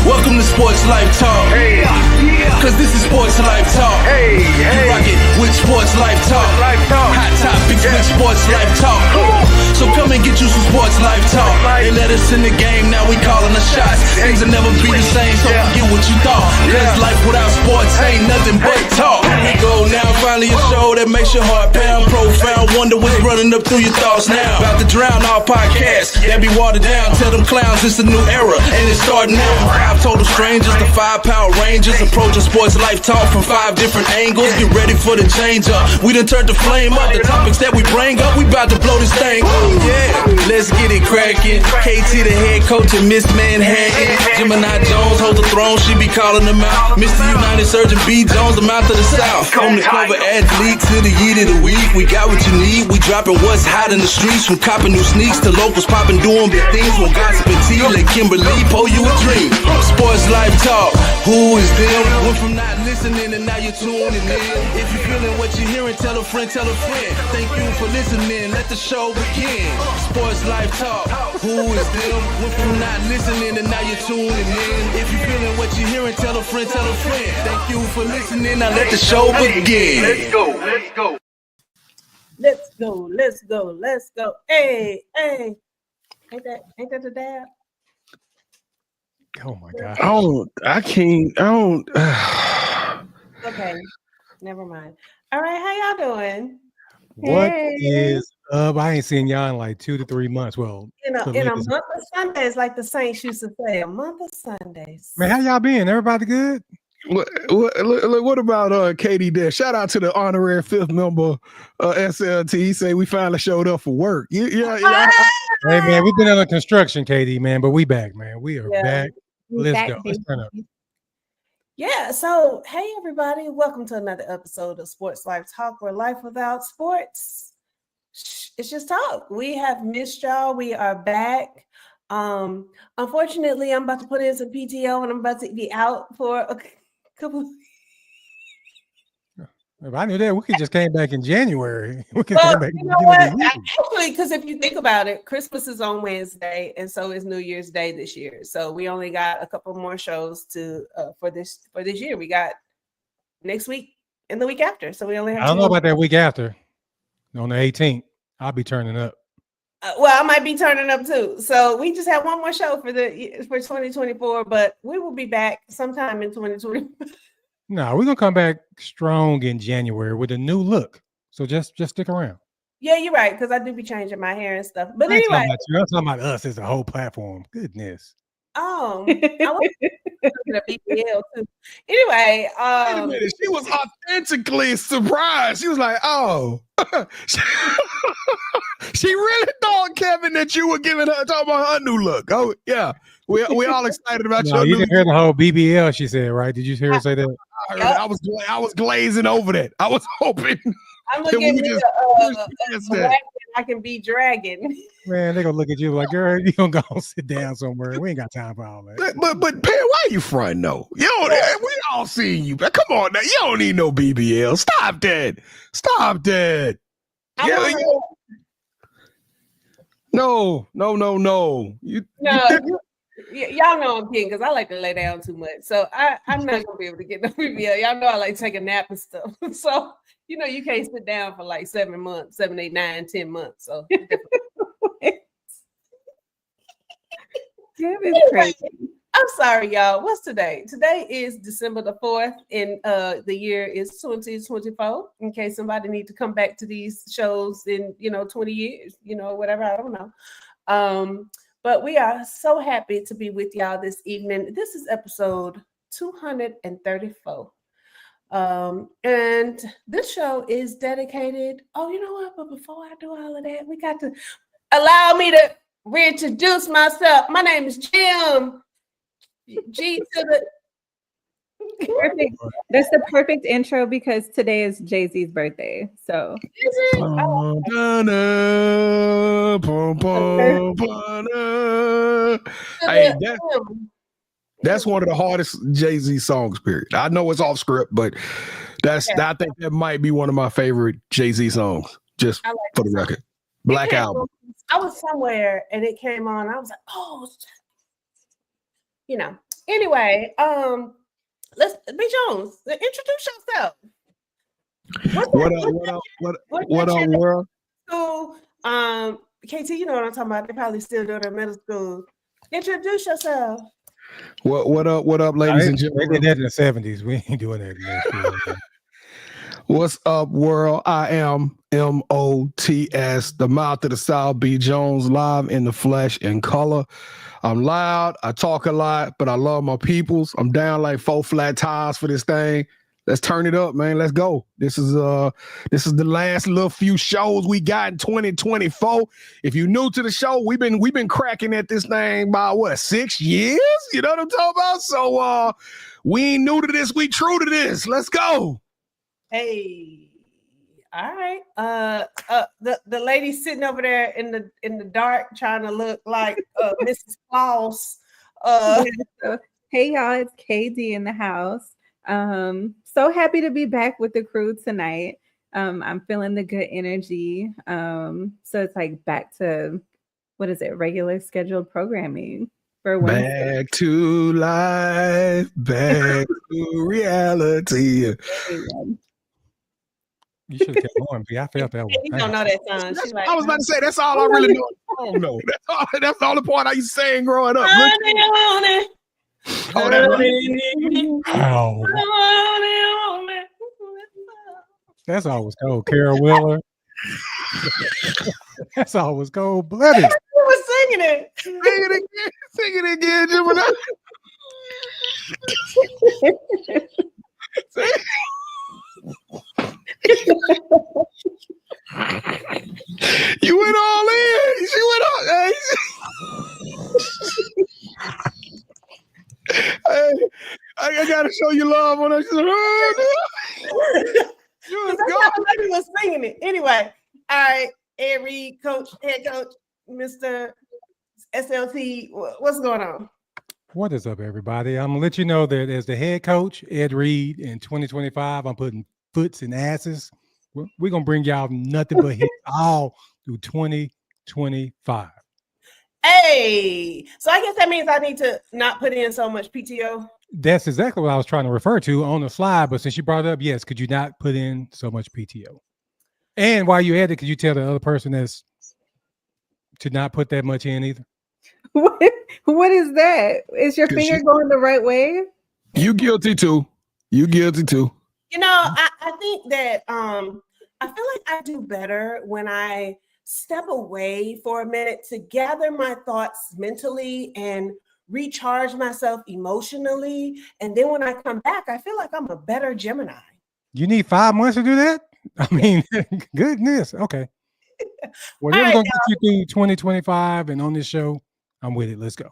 Welcome to Sports Life Talk. Hey, Cause this is Sports Life Talk. hey, You hey. rock it with Sports Life Talk. Life Talk. Hot topics with Sports Life Talk. So come and get you some Sports Life Talk. They let us in the game, now we calling the shots. Things will never be the same, so forget what you thought. Cause life without sports ain't nothing but talk. Here we go now, finally a show that makes your heart pound. Profound, wonder what's running up through your thoughts now. About to drown our podcast, that be watered down. Tell them clowns it's a new era, and it's starting now. 5 total strangers, the 5 Power Rangers, approaching Sports Life Talk from 5 different angles. Get ready for the change up. We done turned the flame up. The topics that we bring up, we about to blow this thing up. Yeah, let's get it cracking. KT the head coach and Miss Manhattan. Gemini Jones holds the throne, she be calling them out. Mr. United Surgeon B. Jones, the mouth of the South. From the cover athlete to the yeet of the week, we got what you need. We dropping what's hot in the streets, from copping new sneaks to locals popping, doing big things. From gossip and tea, let Kimberly pull you a dream. Sports Life Talk, who is them? Went from not listening and now you're tuning in. If you're feeling what you're hearing, tell a friend, tell a friend. Thank you for listening, let the show begin. Sports Life Talk, who is them? Went from not listening and now you're tuning in. If you're feeling what you're hearing, tell a friend, tell a friend. Thank you for listening, now let the show begin. Let's go, let's go. Let's go, let's go, let's go. Hey, hey. Ain't that the dad? Oh my God. I don't. Okay, never mind. All right, how y'all doing? What is up? I ain't seen y'all in like 2 to 3 months. Well, In a month of Sundays, like the Saints used to say, a month of Sundays. man, how y'all been? Everybody good? What about Katie there? Shout out to the honorary 5th member SLT. He say we finally showed up for work. Yeah. Hey man, we've been under construction, KD, man, but we back, man. We are back. Let's go. Let's turn up. Yeah, so hey everybody, welcome to another episode of Sports Life Talk, where life without sports, it's just talk. We have missed y'all. We are back. Unfortunately, I'm about to put in some PTO and I'm about to be out for a couple. If I knew that, we could just came back in January. We could Well, come back. you know what? Actually, because if you think about it, Christmas is on Wednesday, and so is New Year's Day this year. So we only got a couple more shows to for this year. We got next week and the week after. So we only have. I don't know about that week after. On the 18th, I'll be turning up. Well, I might be turning up too. So we just have one more show for 2024, but we will be back sometime in 2020. No, we're gonna come back strong in January with a new look. So just stick around. Yeah, you're right, because I do be changing my hair and stuff. But I ain't anyway, I'm talking about us as a whole platform. Goodness. I was looking at BBL too. Anyway, Wait a minute. She was authentically surprised. She was like, "Oh." She really thought, Kevin, that you were giving her talking about her new look. Oh yeah, we all excited about No, you your new. didn't hear the whole BBL. She said, right? Did you hear her say that? I heard it. I was glazing over that. I was hoping. I'm Can looking we at just that? I can be dragging. Man, they're gonna look at you like, girl, you gonna go sit down somewhere. We ain't got time for all that. But Perry, why you fronting though? You don't, we all seen you. Come on now. You don't need no BBL. Stop that. Stop that. Yeah. No. Y'all know I'm kidding because I like to lay down too much. So I'm not gonna be able to get no BBL. Y'all know I like taking nap and stuff. So you can't sit down for like 7 months, 7, 8, 9, 10 months. So Crazy. I'm sorry, y'all. What's today? Today is December the 4th, and the year is 2024. In case somebody needs to come back to these shows in 20 years, whatever, I don't know. But we are so happy to be with y'all this evening. This is episode 234. And this show is dedicated. Oh, you know what? But before I do all of that, we got to allow me to reintroduce myself. My name is Jim. G to the Perfect. That's the perfect intro because today is Jay-Z's birthday. So Hey, that's one of the hardest Jay-Z songs, period. I know it's off script, but I think that might be one of my favorite Jay-Z songs, just for the record. Black Album. I was somewhere and it came on. I was like, oh, Anyway, let's B Jones, introduce yourself. What up, world? School, KT, you know what I'm talking about. They probably still do it in middle school. Introduce yourself. What up, ladies and gentlemen? They did that in the 70s. We ain't doing that in middle school. What's up, world? I am MOTS, the mouth of the South, B Jones, live in the flesh and color. I'm loud, I talk a lot, but I love my peoples. I'm down like 4 flat tires for this thing. Let's turn it up, man. Let's go. This is the last little few shows we got in 2024. If you're new to the show, we've been cracking at this thing by 6 years? You know what I'm talking about? So we ain't new to this, we true to this. Let's go. Hey, all right. The lady sitting over there in the dark trying to look like Mrs. Claus. Hey y'all, it's KD in the house. So happy to be back with the crew tonight. I'm feeling the good energy. So it's like back to regular scheduled programming for Wednesday. Back to life, back to reality. You should have kept going, B. I felt that one. You don't know that song. I was about to say that's all I really know. I don't know. That's the only part I used to sing growing up. That's always cold. Carol Wheeler. That's always cold blooded. Who was singing it? Sing it again, Gemini. You went all in. She went all. Hey, I gotta show you love when I said, Everybody was singing it. Anyway, all right, Ed Reed, head coach, Mr. SLT, what's going on? What is up, everybody? I'm gonna let you know that as the head coach, Ed Reed, in 2025, I'm putting foots and asses. We're gonna bring y'all nothing but hits all through 2025. Hey, so I guess that means I need to not put in so much PTO. That's exactly what I was trying to refer to on the slide. But since you brought it up, yes, could you not put in so much PTO? And while you had it, could you tell the other person that's to not put that much in either? What is that? Is your finger going the right way? You guilty too. You guilty too. You know, I think that I feel like I do better when I step away for a minute to gather my thoughts mentally and recharge myself emotionally. And then when I come back, I feel like I'm a better Gemini. You need 5 months to do that? I mean, goodness. Okay. Whatever's going to get you through 2025 and on this show, I'm with it. Let's go.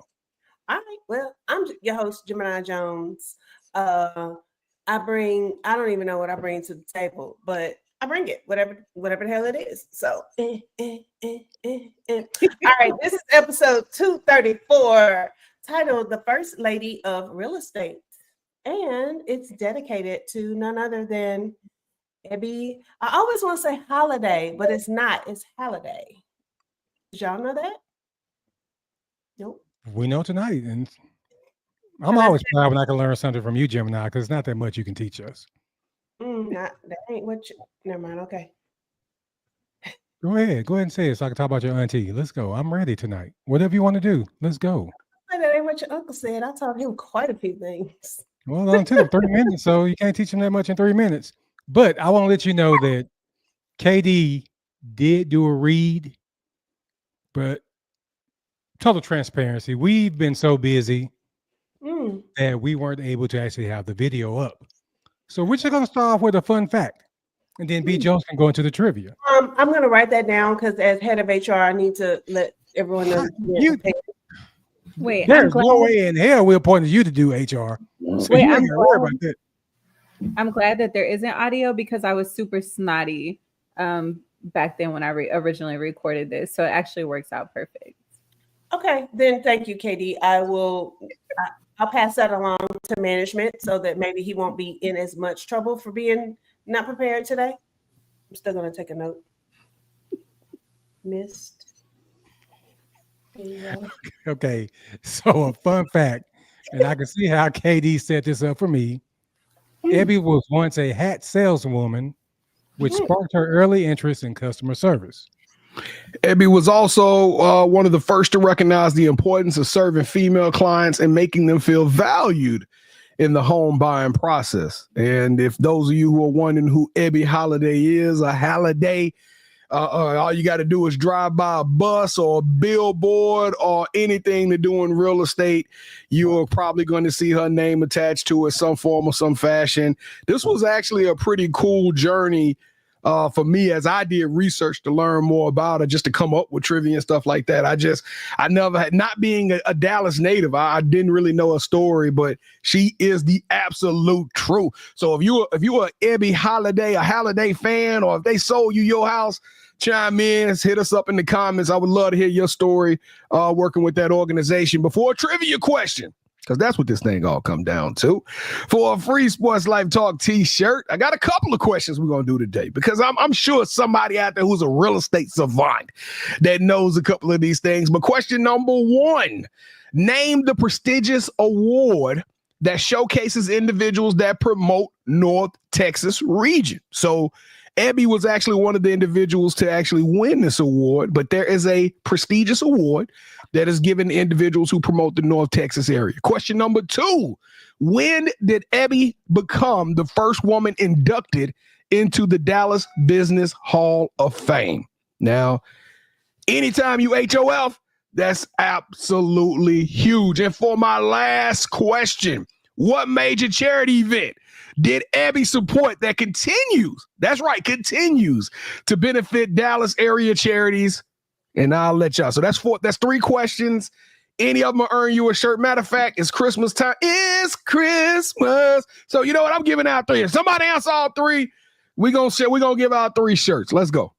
All right. Well, I'm your host, Gemini Jones. I don't even know what I bring to the table, but I bring it, whatever the hell it is. So, all right, this is episode 234, titled "The First Lady of Real Estate," and it's dedicated to none other than Ebby. I always want to say Halliday, but it's not. It's Halliday. Did y'all know that? Nope. We know tonight, and I'm always proud when I can learn something from you, Gemini, because it's not that much you can teach us. That ain't what you. Never mind. Okay. Go ahead and say it so I can talk about your auntie. Let's go. I'm ready tonight. Whatever you want to do, let's go. That ain't what your uncle said. I taught him quite a few things. Well, I took him 3 minutes, so you can't teach him that much in 3 minutes. But I want to let you know that KD did do a read, but total transparency, we've been so busy that we weren't able to actually have the video up. So we're just going to start off with a fun fact, and then B. Jones can go into the trivia. I'm going to write that down because as head of HR, I need to let everyone know. Wait, there's no way in hell we're appointing you to do HR. So wait, you ain't gotta worry about that. I'm glad that there isn't audio because I was super snotty back then when I originally recorded this. So it actually works out perfect. Okay, then thank you, KD. I'll pass that along to management so that maybe he won't be in as much trouble for being not prepared today. I'm still going to take a note. Missed. Okay, so a fun fact. And I can see how KD set this up for me. Ebby was once a hat saleswoman, which sparked her early interest in customer service. Ebby was also one of the first to recognize the importance of serving female clients and making them feel valued in the home buying process. And if those of you who are wondering who Ebby Halliday is, a Halliday, all you got to do is drive by a bus or a billboard or anything to do in real estate. You are probably going to see her name attached to it, some form or some fashion. This was actually a pretty cool journey for me as I did research to learn more about her, just to come up with trivia and stuff like that. I never had, not being a Dallas native, I didn't really know her story, but she is the absolute truth. So if you are Ebby Halliday, a Halliday fan, or if they sold you your house, chime in, hit us up in the comments. I would love to hear your story working with that organization. Before a trivia question, because that's what this thing all come down to. For a free Sports Life Talk t-shirt, I got a couple of questions we're going to do today, because I'm sure somebody out there who's a real estate savant that knows a couple of these things. But question number 1, name the prestigious award that showcases individuals that promote North Texas region. So Ebby was actually one of the individuals to actually win this award, but there is a prestigious award that is given to individuals who promote the North Texas area. Question number 2, when did Ebby become the first woman inducted into the Dallas Business Hall of Fame? Now, anytime you HOF, that's absolutely huge. And for my last question, what major charity event did Ebby support that continues, that's right, continues to benefit Dallas area charities? And I'll let y'all. So that's 3 questions. Any of them will earn you a shirt. Matter of fact, it's Christmas time. It's Christmas. So you know what? I'm giving out 3. If somebody answer all 3, we're gonna give out 3 shirts. Let's go.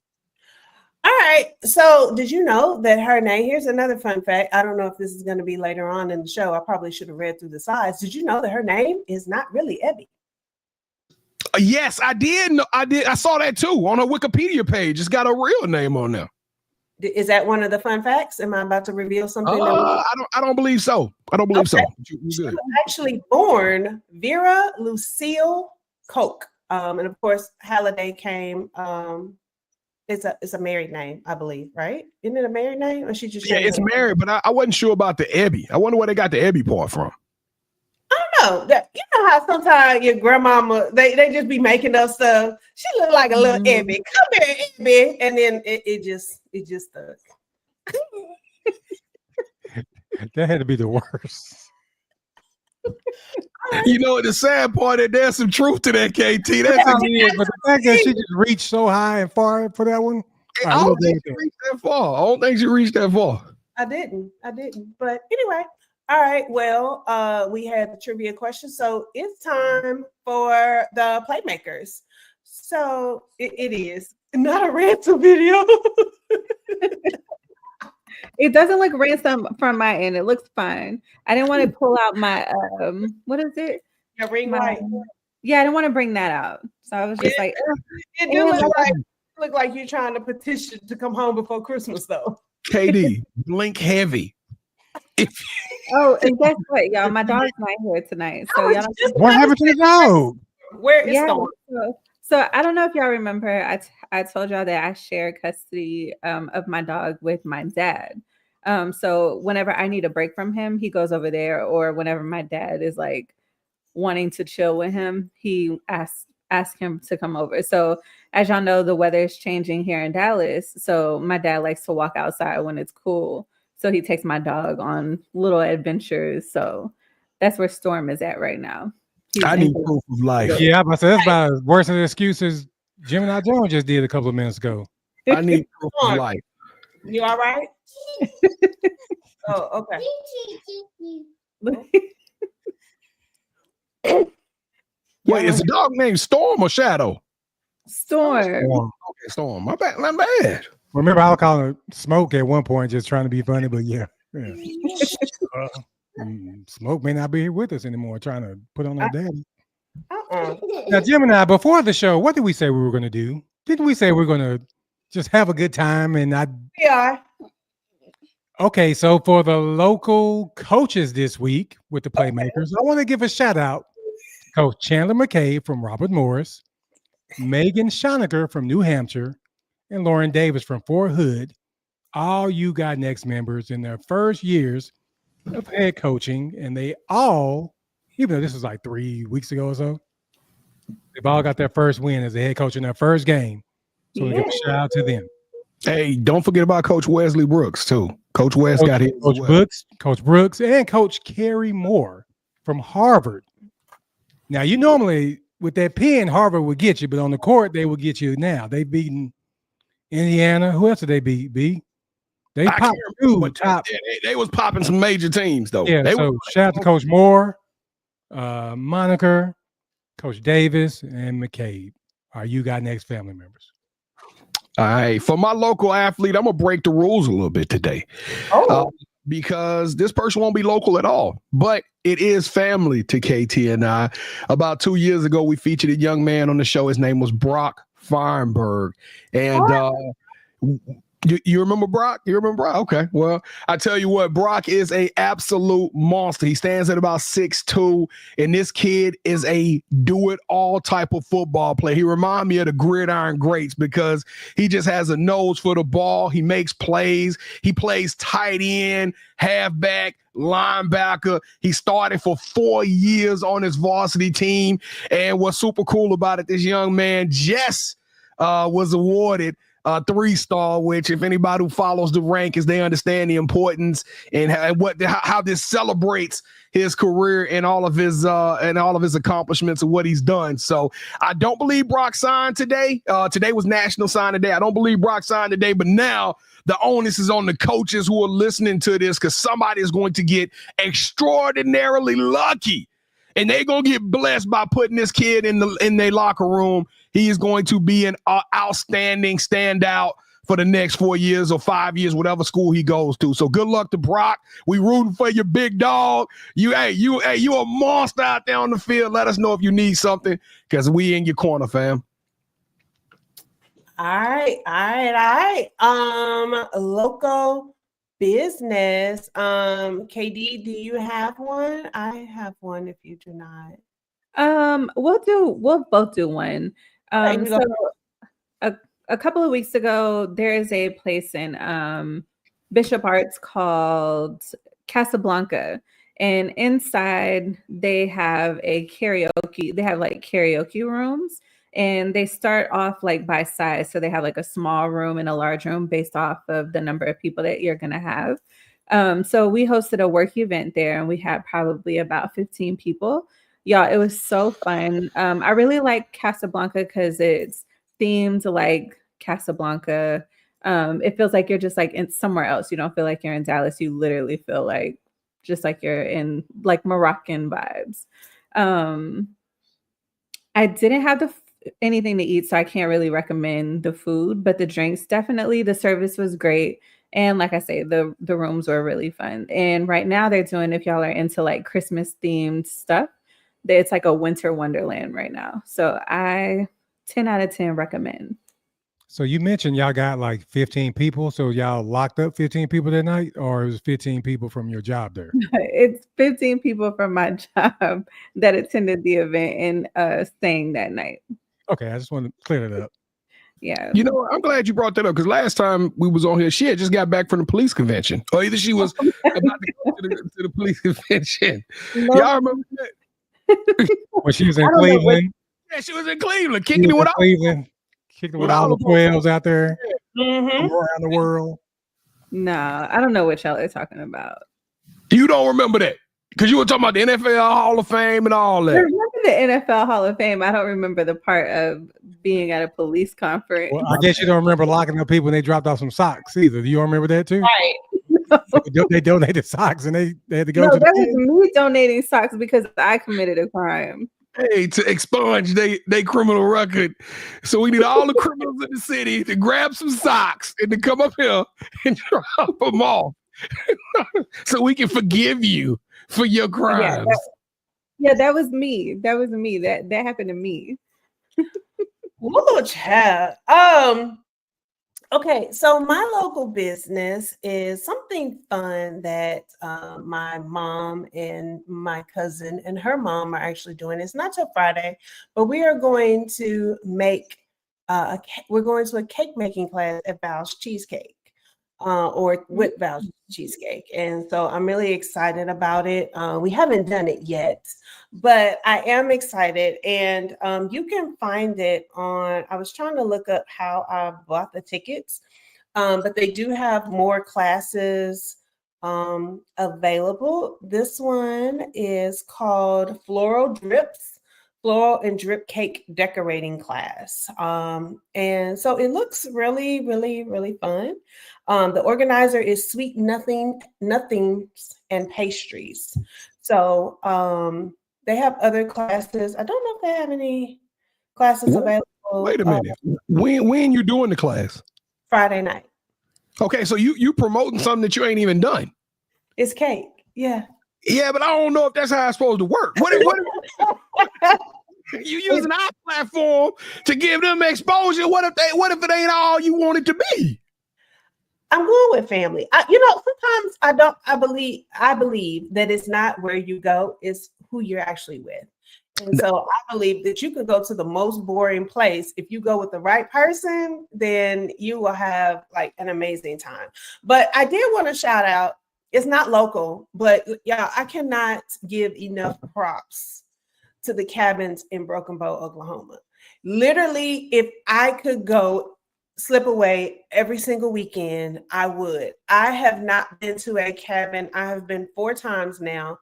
All right. So did you know that her name, here's another fun fact. I don't know if this is going to be later on in the show. I probably should have read through the slides. Did you know that her name is not really Ebby? Yes, I did. I saw that too on her Wikipedia page. It's got a real name on there. Is that one of the fun facts? Am I about to reveal something? I don't believe so. I don't believe so. She was actually born Vera Lucille Koch. And of course, Halliday came. It's a married name, I believe, right? Isn't it a married name? Or she just it's married, but I wasn't sure about the Ebby. I wonder where they got the Ebby part from. I don't know. You know how sometimes your grandmama, they just be making up stuff. She look like a little Ebby. Come here, Ebby. And then it just stuck. That had to be the worst. You know, the sad part is there's some truth to that, KT. But the fact that she just reached so high and far for that one, I don't think she reached that far. I don't think she reached that far. I didn't. But anyway, all right. Well, we had the trivia question, so it's time for the playmakers. So it is not a ransom video. It doesn't look ransom from my end. It looks fine. I didn't want to pull out my what is it? Your ring light. Yeah, I didn't want to bring that out. So I was just like, it do look like you're trying to petition to come home before Christmas, though. KD, blink heavy. Oh, and guess what, y'all? My dog's not here tonight. So y'all, what happened to the dog? Where is Storm? So I don't know if y'all remember, I told y'all that I share custody of my dog with my dad. So whenever I need a break from him, he goes over there, or whenever my dad is like wanting to chill with him, he asks him to come over. So as y'all know, the weather is changing here in Dallas. So my dad likes to walk outside when it's cool. So he takes my dog on little adventures. So that's where Storm is at right now. I need proof of life. Yeah, but that's about as worse an excuse as Gemini Jones just did a couple of minutes ago. I need proof of life. You all right? Oh, okay. Wait, is the dog named Storm or Shadow? Storm. Okay, Storm. My bad. Remember, I was calling her Smoke at one point, just trying to be funny, but yeah. Smoke may not be here with us anymore, trying to put on her daddy. Now, Gemini, before the show, what did we say we were going to do? Didn't we say we're going to just have a good time and not? We are. Okay, so for the local coaches this week with the Playmakers, I want to give a shout out to Coach Chandler McCabe from Robert Morris, Megan Schonecker from New Hampshire, and Lauren Davis from Fort Hood. All You Got Next members in their first years of head coaching, and they all, even though this was like 3 weeks ago or so, they've all got their first win as a head coach in their first game. So we give a shout out to them. Hey, don't forget about Coach Wesley Brooks too. Coach West got hit. Coach Brooks, and Coach Kerry Moore from Harvard. Now, you normally with that pen, Harvard would get you, but on the court they will get you. Now they've beaten Indiana. Who else did they beat? B. They popped top. They was popping some major teams though. Yeah. So shout out to Coach Moore, Moniker, Coach Davis, and McCabe. Are You Got Next family members? All right, for my local athlete, I'm gonna break the rules a little bit today, because this person won't be local at all, but it is family to KT and I. About 2 years ago, we featured a young man on the show. His name was Brock Feinberg, and you remember Brock? You remember Brock? Okay. Well, I tell you what, Brock is a absolute monster. He stands at about 6'2", and this kid is a do-it-all type of football player. He reminds me of the gridiron greats because he just has a nose for the ball. He makes plays. He plays tight end, halfback, linebacker. He started for 4 years on his varsity team. And what's super cool about it, this young man just was awarded 3-star, which if anybody who follows the rankings, they understand the importance and how this celebrates his career and all of his accomplishments and what he's done. So I don't believe Brock signed today. Today was National Signing Day. I don't believe Brock signed today, but now the onus is on the coaches who are listening to this, because somebody is going to get extraordinarily lucky. And they're going to get blessed by putting this kid in their locker room. He is going to be an outstanding standout for the next 4 years or 5 years, whatever school he goes to. So good luck to Brock. We rooting for you, big dog. You a monster out there on the field. Let us know if you need something, because we in your corner, fam. All right. Local business. KD, do you have one? I have one if you do not. We'll both do one. So a couple of weeks ago, there is a place in Bishop Arts called Casablanca, and inside they have a karaoke. They have like karaoke rooms, and they start off like by size. So they have like a small room and a large room based off of the number of people that you're gonna have. So we hosted a work event there, and we had probably about 15 people. Y'all, it was so fun. I really like Casablanca because it's themed like Casablanca. It feels like you're just like in somewhere else. You don't feel like you're in Dallas. You literally feel like just like you're in like Moroccan vibes. I didn't have anything to eat, so I can't really recommend the food, but the drinks definitely. The service was great. And like I say, the rooms were really fun. And right now they're doing, if y'all are into like Christmas themed stuff, it's like a winter wonderland right now. So I 10 out of 10 recommend. So you mentioned y'all got like 15 people. So y'all locked up 15 people that night, or it was 15 people from your job there? It's 15 people from my job that attended the event and staying that night. Okay, I just want to clear that up. Yeah. You know, I'm glad you brought that up, because last time we was on here, she had just got back from the police convention, or either she was about to go to the police convention. No. Y'all remember that? When she was in Cleveland. Yeah, she was in Cleveland, kicking it with all the 12s out there Mm-hmm. around the world. No, I don't know what y'all are talking about. You don't remember that? Because you were talking about the NFL Hall of Fame and all that. I remember the NFL Hall of Fame. I don't remember the part of being at a police conference. Well, I guess you don't remember locking up people when they dropped off some socks either. Do you remember that too? Right. They donated socks and they had to go. No, that was me donating socks because I committed a crime. Hey, to expunge they criminal record. So we need all the criminals in the city to grab some socks and to come up here and drop them off so we can forgive you for your crimes. Yeah, that was me. That happened to me. Ooh, child. Okay, so my local business is something fun that my mom and my cousin and her mom are actually doing. It's not till Friday, but we are going to make we're going to a cake making class at Val's Cheesecake, or with Val's Cheesecake, and so I'm really excited about it. We haven't done it yet, but I am excited, and you can find it on. I was trying to look up how I bought the tickets, but they do have more classes available. This one is called Floral and Drip Cake Decorating Class, and so it looks really, really, really fun. The organizer is Sweet Nothings and Pastries. So they have other classes. I don't know if they have any classes available. Wait a minute. When you doing the class? Friday night. Okay, so you promoting something that you ain't even done. It's cake. Yeah. Yeah, but I don't know if that's how it's supposed to work. What if you using our platform to give them exposure? What if it ain't all you want it to be? I'm going with family. Sometimes I believe that it's not where you go, it's who you're actually with. And so I believe that you could go to the most boring place. If you go with the right person, then you will have like an amazing time. But I did want to shout out, it's not local, but yeah, I cannot give enough props to the cabins in Broken Bow, Oklahoma. Literally, if I could go slip away every single weekend, I would. I have not been to a cabin. I have been 4 times now,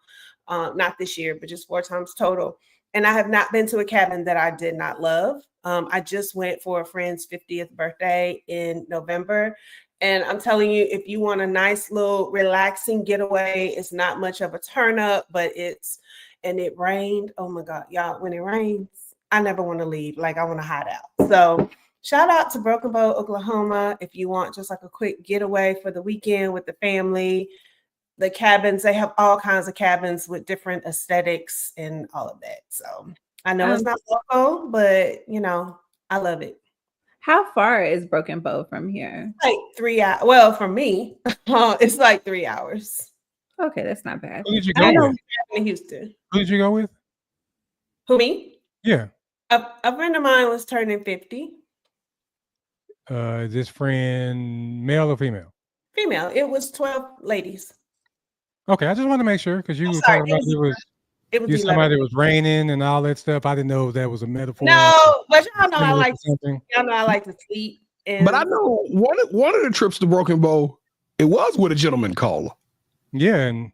not this year, but just 4 times total. And I have not been to a cabin that I did not love. I just went for a friend's 50th birthday in November. And I'm telling you, if you want a nice little relaxing getaway, it's not much of a turn up, but and it rained. Oh my God, y'all, when it rains, I never want to leave. Like I want to hide out. So shout out to Broken Bow, Oklahoma. If you want just like a quick getaway for the weekend with the family, the cabins, they have all kinds of cabins with different aesthetics and all of that. So I know it's not local, but I love it. How far is Broken Bow from here? Like 3 hours. Well, for me, it's like 3 hours. Okay, that's not bad. Who did you go with? In Houston. Who did you go with? Who, me? Yeah. A friend of mine was turning 50. Is this friend male or female? Female. It was 12 ladies. Okay, I just wanted to make sure because you were talking about it was somebody that was raining and all that stuff. I didn't know if that was a metaphor. No, but y'all know I like to sleep. But I know one of the trips to Broken Bow, it was with a gentleman caller. Yeah, and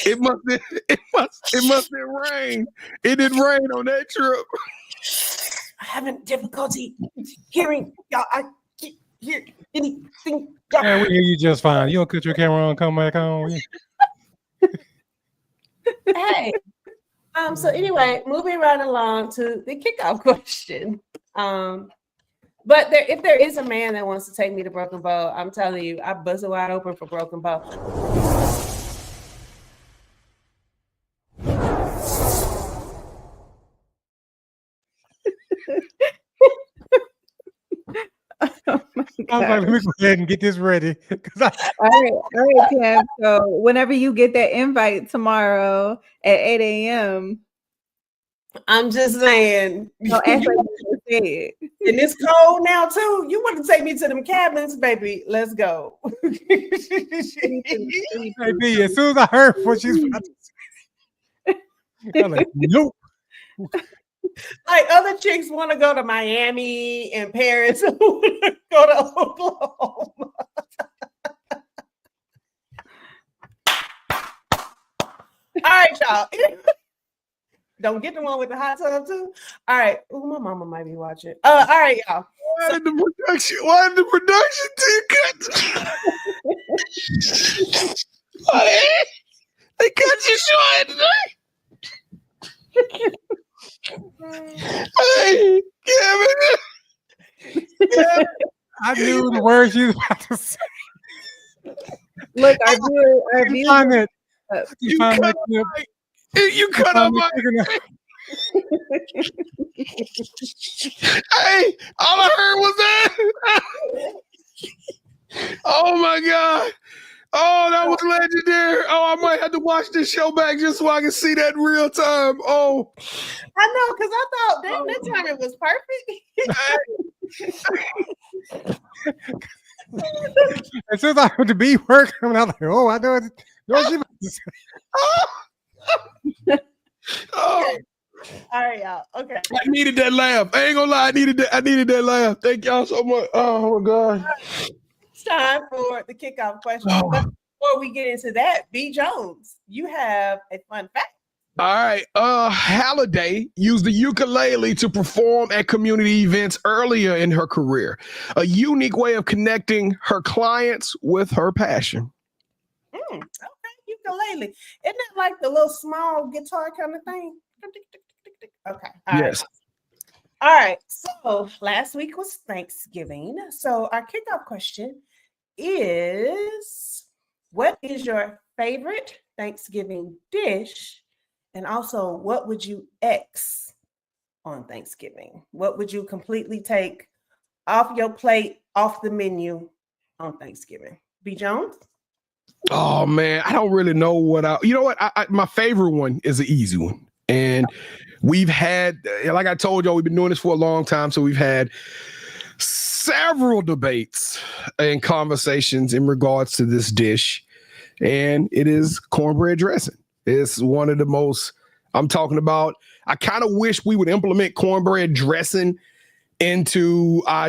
it must have rained. It didn't rain on that trip. I'm having difficulty hearing y'all. I can't hear anything. Yeah, we hear you just fine. You don't cut your camera on, come back on. Hey. So anyway, moving right along to the kickoff question. But if there is a man that wants to take me to Broken Bow, I'm telling you, I bust it wide open for Broken Bow. Oh my God. I was like, let me go ahead and get this ready. All right, Tim. So whenever you get that invite tomorrow at 8 a.m., I'm just saying. No, and it's cold now too. You want to take me to them cabins, baby? Let's go. Baby, as soon as I heard what she's about to say, I'm like, nope. Like other chicks want to go to Miami and Paris, who want to go to Oklahoma. All right, y'all. Don't get the one with the hot tub too. All right. Ooh, my mama might be watching. All right, y'all. Why did the production team cut? They cut you short today. Hey, Kevin. I knew the words you was about to say. Look, our viewers. You cut up my. Hey, all I heard was that. Oh my God. Oh, that was legendary. Oh, I might have to watch this show back just so I can see that in real time. Oh, I know, because I thought that timing was perfect. As soon as I heard the B word coming out, like, oh, I know it. No, she oh. All right, y'all. Okay. I needed that laugh. I ain't gonna lie. I needed that laugh. Thank y'all so much. Oh my God. It's time for the kickoff question. But before we get into that, B. Jones, you have a fun fact. All right. Halliday used the ukulele to perform at community events earlier in her career. A unique way of connecting her clients with her passion. Okay, ukulele. Isn't that like the little small guitar kind of thing? Okay. Yes. All right. So last week was Thanksgiving. So our kickoff question is, what is your favorite Thanksgiving dish? And also, what would you X on Thanksgiving? What would you completely take off your plate, off the menu on Thanksgiving? B. Jones? Oh man, I don't really know what you know what? My favorite one is an easy one. And we've had, like I told y'all, we've been doing this for a long time. So we've had several debates and conversations in regards to this dish. And it is cornbread dressing. It's one of the most, I'm talking about, I kind of wish we would implement cornbread dressing into our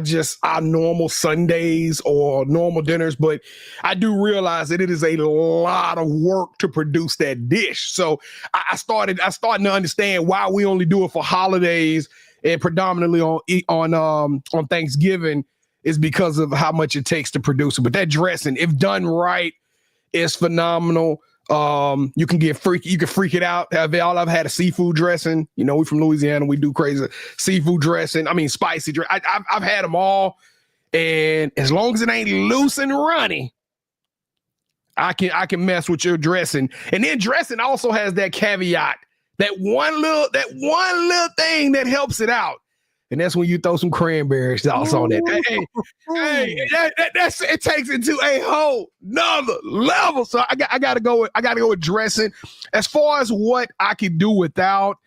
normal Sundays or normal dinners, but I do realize that it is a lot of work to produce that dish. So I started to understand why we only do it for holidays and predominantly on Thanksgiving is because of how much it takes to produce it. But that dressing, if done right, is phenomenal. You can get freaky. You can freak it out. I've had a seafood dressing. You know, we from Louisiana. We do crazy seafood dressing. I mean, spicy dressing. I've had them all, and as long as it ain't loose and runny, I can mess with your dressing. And then dressing also has that caveat, that one little thing that helps it out. And that's when you throw some cranberry sauce on it. It takes it to a whole nother level. So I gotta go with dressing. As far as what I could do without,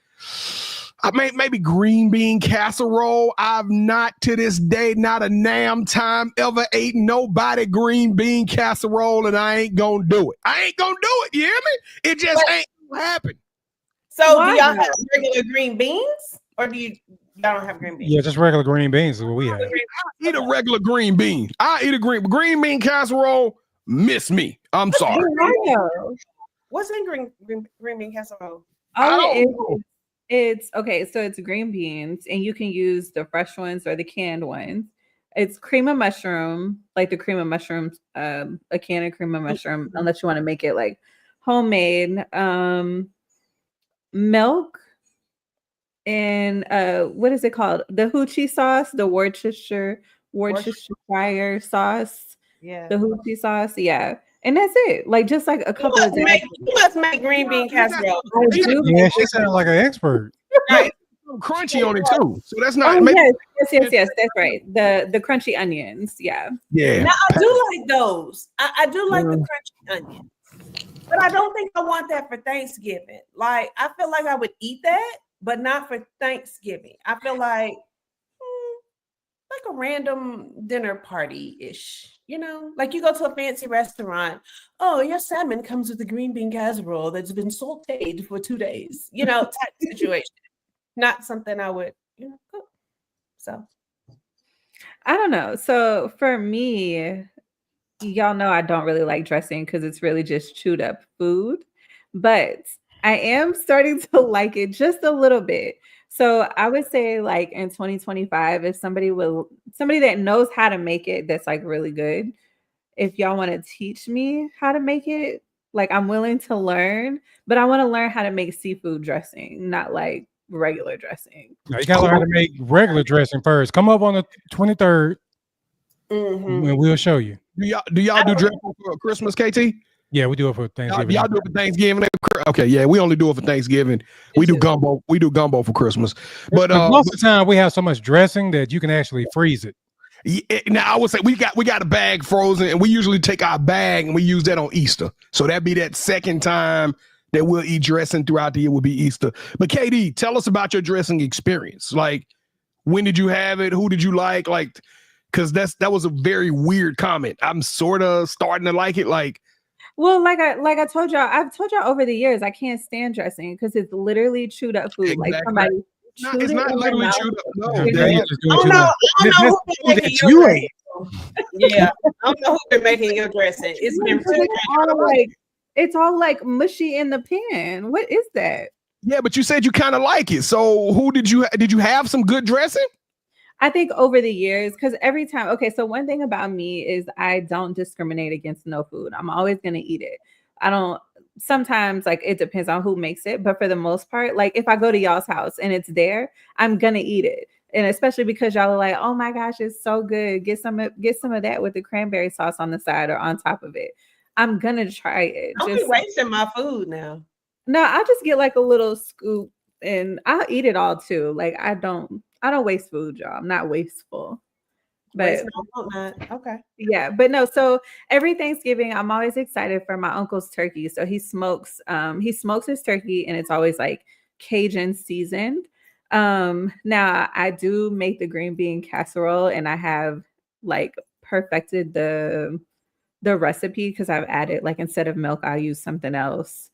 maybe green bean casserole. I've not to this day, not a damn time ever ate nobody green bean casserole, and I ain't gonna do it. I ain't gonna do it. You hear me? It just ain't gonna happen. So do y'all have regular green beans, or do you? Y'all don't have green beans? Yeah, just regular green beans is what we have. I eat a regular green bean. I eat a green bean casserole. Miss me. I'm sorry. What's in green bean casserole? It's okay. So it's green beans, and you can use the fresh ones or the canned ones. It's cream of mushroom, like the cream of mushrooms, a can of cream of mushroom, unless you want to make it like homemade. Milk. And what is it called? The hoochie sauce, the Worcestershire sauce. Yeah. The hoochie sauce. Yeah. And that's it. Like just like a couple of days. You must make green bean casserole. Yeah, she sounded like an expert. Right. Crunchy on it too. So that's not yes, that's right. The crunchy onions. Yeah. Yeah. Now I do like those. I do like the crunchy onions. But I don't think I want that for Thanksgiving. Like I feel like I would eat that, but not for Thanksgiving. I feel like a random dinner party-ish, you know? Like you go to a fancy restaurant, oh, your salmon comes with a green bean casserole that's been sauteed for 2 days, you know, type situation. Not something I would, cook. So. I don't know. So for me, y'all know I don't really like dressing because it's really just chewed up food, but I am starting to like it just a little bit. So I would say like in 2025, if somebody that knows how to make it, that's like really good. If y'all want to teach me how to make it, like I'm willing to learn, but I want to learn how to make seafood dressing, not like regular dressing. No, you gotta learn how to make regular dressing first. Come up on the 23rd, and we'll show you. Do y'all do dressing for Christmas, KT? Yeah, we do it for Thanksgiving. Y'all do it for Thanksgiving. Okay, yeah, we only do it for Thanksgiving. We do gumbo. We do gumbo for Christmas. But most of the time we have so much dressing that you can actually freeze it. Yeah, now I would say we got a bag frozen, and we usually take our bag and we use that on Easter. So that'd be that second time that we'll eat dressing throughout the year will be Easter. But KD, tell us about your dressing experience. Like, when did you have it? Who did you like? Like, because that was a very weird comment. I'm sort of starting to like it. Like, well, like I told y'all, I've told y'all over the years, I can't stand dressing because it's literally chewed up food. Exactly. Like somebody. It's not literally chewed up. No, I don't know who been making your dressing. Yeah, I don't know who been making your dressing. It's been it's all like mushy in the pan. What is that? Yeah, but you said you kind of like it. So who did you have some good dressing? I think over the years, because every time, okay, so one thing about me is I don't discriminate against no food. I'm always going to eat it. I don't, sometimes like it depends on who makes it, but for the most part, like if I go to y'all's house and it's there, I'm going to eat it. And especially because y'all are like, oh my gosh, it's so good. Get some of that with the cranberry sauce on the side or on top of it. I'm going to try it. I'm just wasting my food now. No, I'll just get like a little scoop and I'll eat it all too. Like I don't waste food, y'all. I'm not wasteful. But okay. Yeah, but no, so every Thanksgiving, I'm always excited for my uncle's turkey. So he smokes his turkey and it's always like Cajun seasoned. Now I do make the green bean casserole and I have like perfected the recipe because I've added like instead of milk, I'll use something else.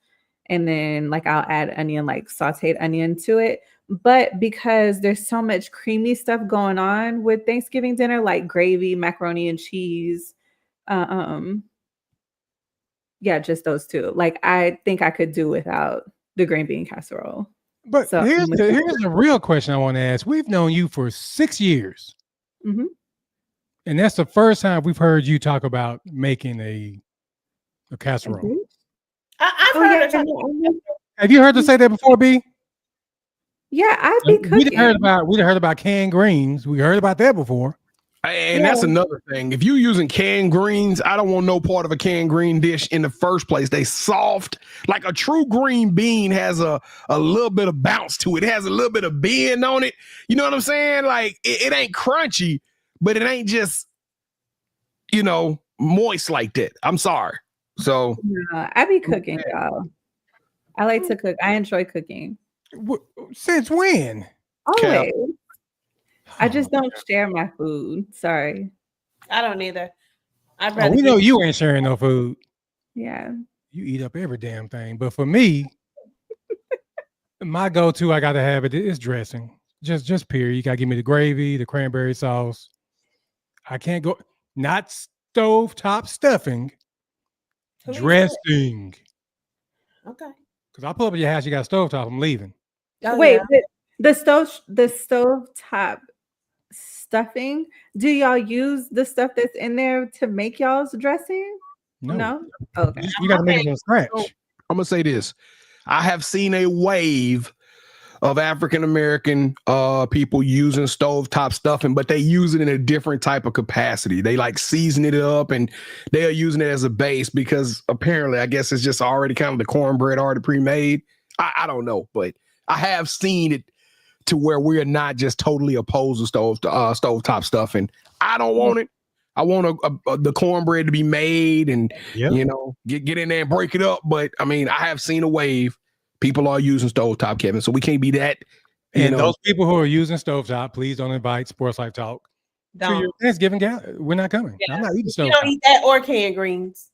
And then like I'll add onion, like sauteed onion to it. But because there's so much creamy stuff going on with Thanksgiving dinner, like gravy, macaroni and cheese, yeah, just those two. Like I think I could do without the green bean casserole. But so, here's the real question I want to ask. We've known you for 6 years. Mm-hmm. And that's the first time we've heard you talk about making a casserole. Mm-hmm. I've heard Have you heard her say that before, B? Yeah, I've been cooking. We heard about canned greens. We heard about that before. And that's another thing. If you're using canned greens, I don't want no part of a canned green dish in the first place. They soft. Like a true green bean has a little bit of bounce to it. It has a little bit of bend on it. You know what I'm saying? Like it ain't crunchy, but it ain't just, moist like that. I'm sorry. So I be cooking, y'all. I like to cook. I enjoy cooking. Since when? Always. I just don't share my food. Sorry. I don't either. We know you ain't sharing no food. Yeah. You eat up every damn thing. But for me, my go-to, I gotta have it is dressing. Just period. You gotta give me the gravy, the cranberry sauce. I can't go not stovetop stuffing. Dressing. Okay. Because I'll pull up at your house, you got a stovetop, I'm leaving. Oh, wait, the stovetop stuffing, do y'all use the stuff that's in there to make y'all's dressing? No? Okay. You got to make it from scratch. I'm going to say this. I have seen a wave of African-American people using stovetop stuffing, but they use it in a different type of capacity. They like season it up and they are using it as a base because apparently, I guess it's just already kind of the cornbread already pre-made. I don't know, but I have seen it to where we are not just totally opposed to stovetop stuffing. I don't want it. I want the cornbread to be made and, get in there and break it up. But I mean, I have seen a wave. People are using stovetop, Kevin, so we can't be that. Those people who are using stovetop, please don't invite Sports Life Talk to your Thanksgiving. We're not coming. Yeah. I'm not eating stovetop. You don't eat that or canned greens.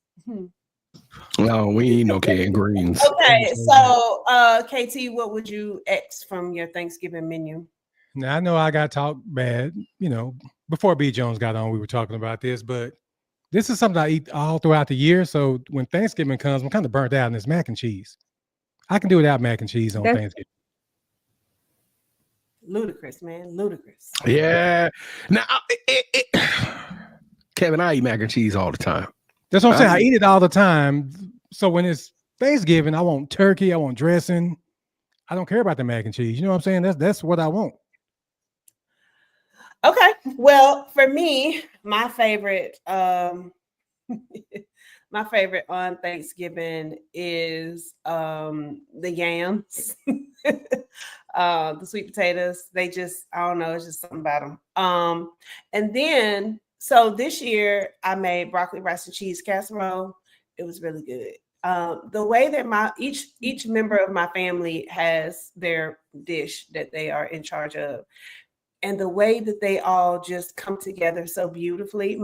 No, we ain't no canned greens. Okay, so KT, what would you X from your Thanksgiving menu? Now I know I got talked bad. Before B. Jones got on, we were talking about this, but this is something I eat all throughout the year. So when Thanksgiving comes, I'm kind of burnt out, and it's mac and cheese. I can do without mac and cheese on Thanksgiving. Ludicrous, man. Ludicrous. Yeah. Now, Kevin, I eat mac and cheese all the time. That's what I'm saying. I eat it all the time. So when it's Thanksgiving, I want turkey. I want dressing. I don't care about the mac and cheese. You know what I'm saying? That's what I want. Okay. Well, for me, my favorite My favorite on Thanksgiving is the yams, the sweet potatoes. They just, I don't know, it's just something about them. And then, so this year I made broccoli, rice, and cheese casserole. It was really good. The way that each member of my family has their dish that they are in charge of, and the way that they all just come together so beautifully.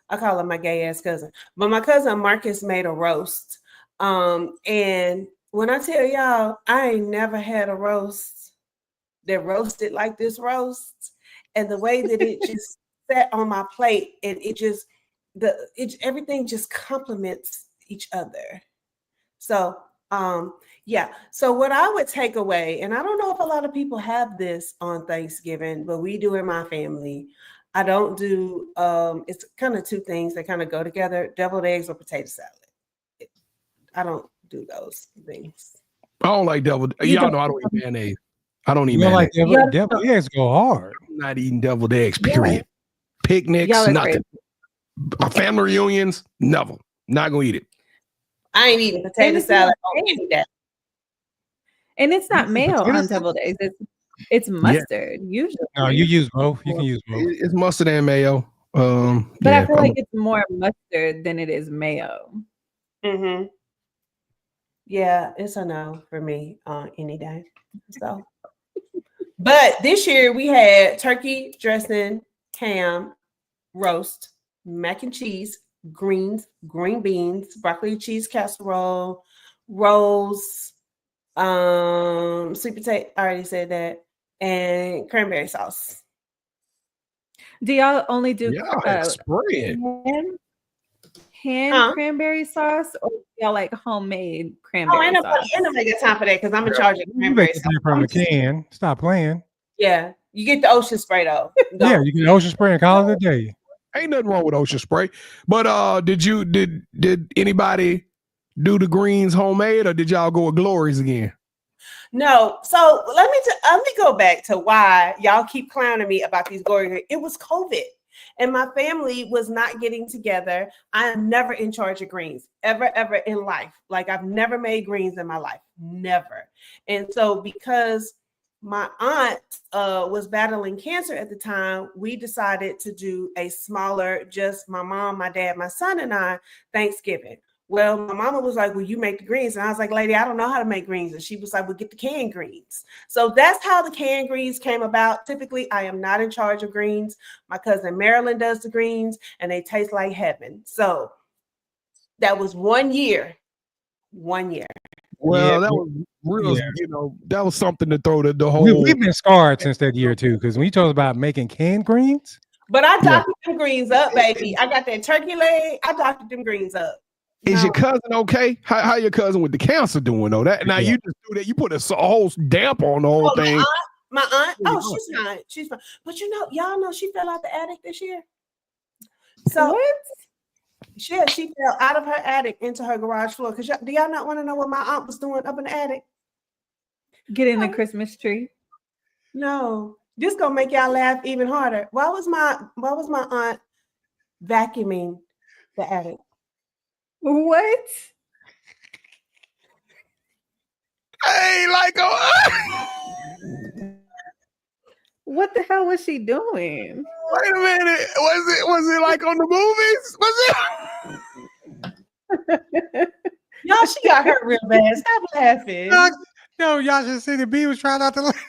I call him my gay ass cousin, but my cousin Marcus made a roast. And when I tell y'all, I ain't never had a roast that roasted like this roast, and the way that it just sat on my plate, and everything just complements each other. So yeah. So what I would take away, and I don't know if a lot of people have this on Thanksgiving, but we do in my family. I don't do it's kind of two things that kind of go together: deviled eggs or potato salad. I don't do those things. I don't like deviled. Y'all know I don't eat mayonnaise. I don't eat mayonnaise. Like deviled eggs go hard. I'm not eating deviled eggs, period. Picnics, nothing. Family reunions, never. Not gonna eat it. I ain't eating potato salad on any day. And it's not mayo on deviled eggs. It's mustard usually. No, you use both. You can use both. It's mustard and mayo. But I feel like it's more mustard than it is mayo. Mm-hmm. Yeah, it's a no for me any day. So, but this year we had turkey dressing, ham, roast, mac and cheese, greens, green beans, broccoli cheese casserole, rolls, sweet potato. I already said that, and cranberry sauce. Do y'all only do spread hand cranberry sauce, or y'all like homemade cranberry sauce? I ain't got time for that because I'm in charge of cranberry sauce from the can. Stop playing. Yeah, you get the ocean spray though. Yeah, you get ocean spray and call it a day. Ain't nothing wrong with ocean spray. But did anybody do the greens homemade, or did y'all go with Glory's again? No. So let me go back to why y'all keep clowning me about these Glory. It was COVID, and my family was not getting together. I am never in charge of greens, ever in life. Like, I've never made greens in my life, never. And so because my aunt was battling cancer at the time, we decided to do a smaller, just my mom, my dad, my son, and I, Thanksgiving. Well, my mama was like, "Will you make the greens?" And I was like, "Lady, I don't know how to make greens." And she was like, "Well, get the canned greens." So that's how the canned greens came about. Typically, I am not in charge of greens. My cousin Marilyn does the greens, and they taste like heaven. So that was 1 year. 1 year. Well, that was real, that was something to throw the whole. We've been scarred since that year too, because when you told us about making canned greens. But I doctored them greens up, baby. I got that turkey leg. I doctored them greens up. Is your cousin okay? How your cousin with the cancer doing though? That now you just do that. You put a whole damp on the whole thing. My aunt. Oh, she's fine. She's fine. But y'all know she fell out the attic this year. So what? She fell out of her attic into her garage floor. Because do y'all not want to know what my aunt was doing up in the attic? Getting the Christmas tree. No, this gonna make y'all laugh even harder. Why was my aunt vacuuming the attic? What? Hey, like what the hell was she doing? Wait a minute. Was it like on the movies? Was it? Y'all, she got hurt real bad. Stop laughing. No, y'all should see the bee was trying not to laugh.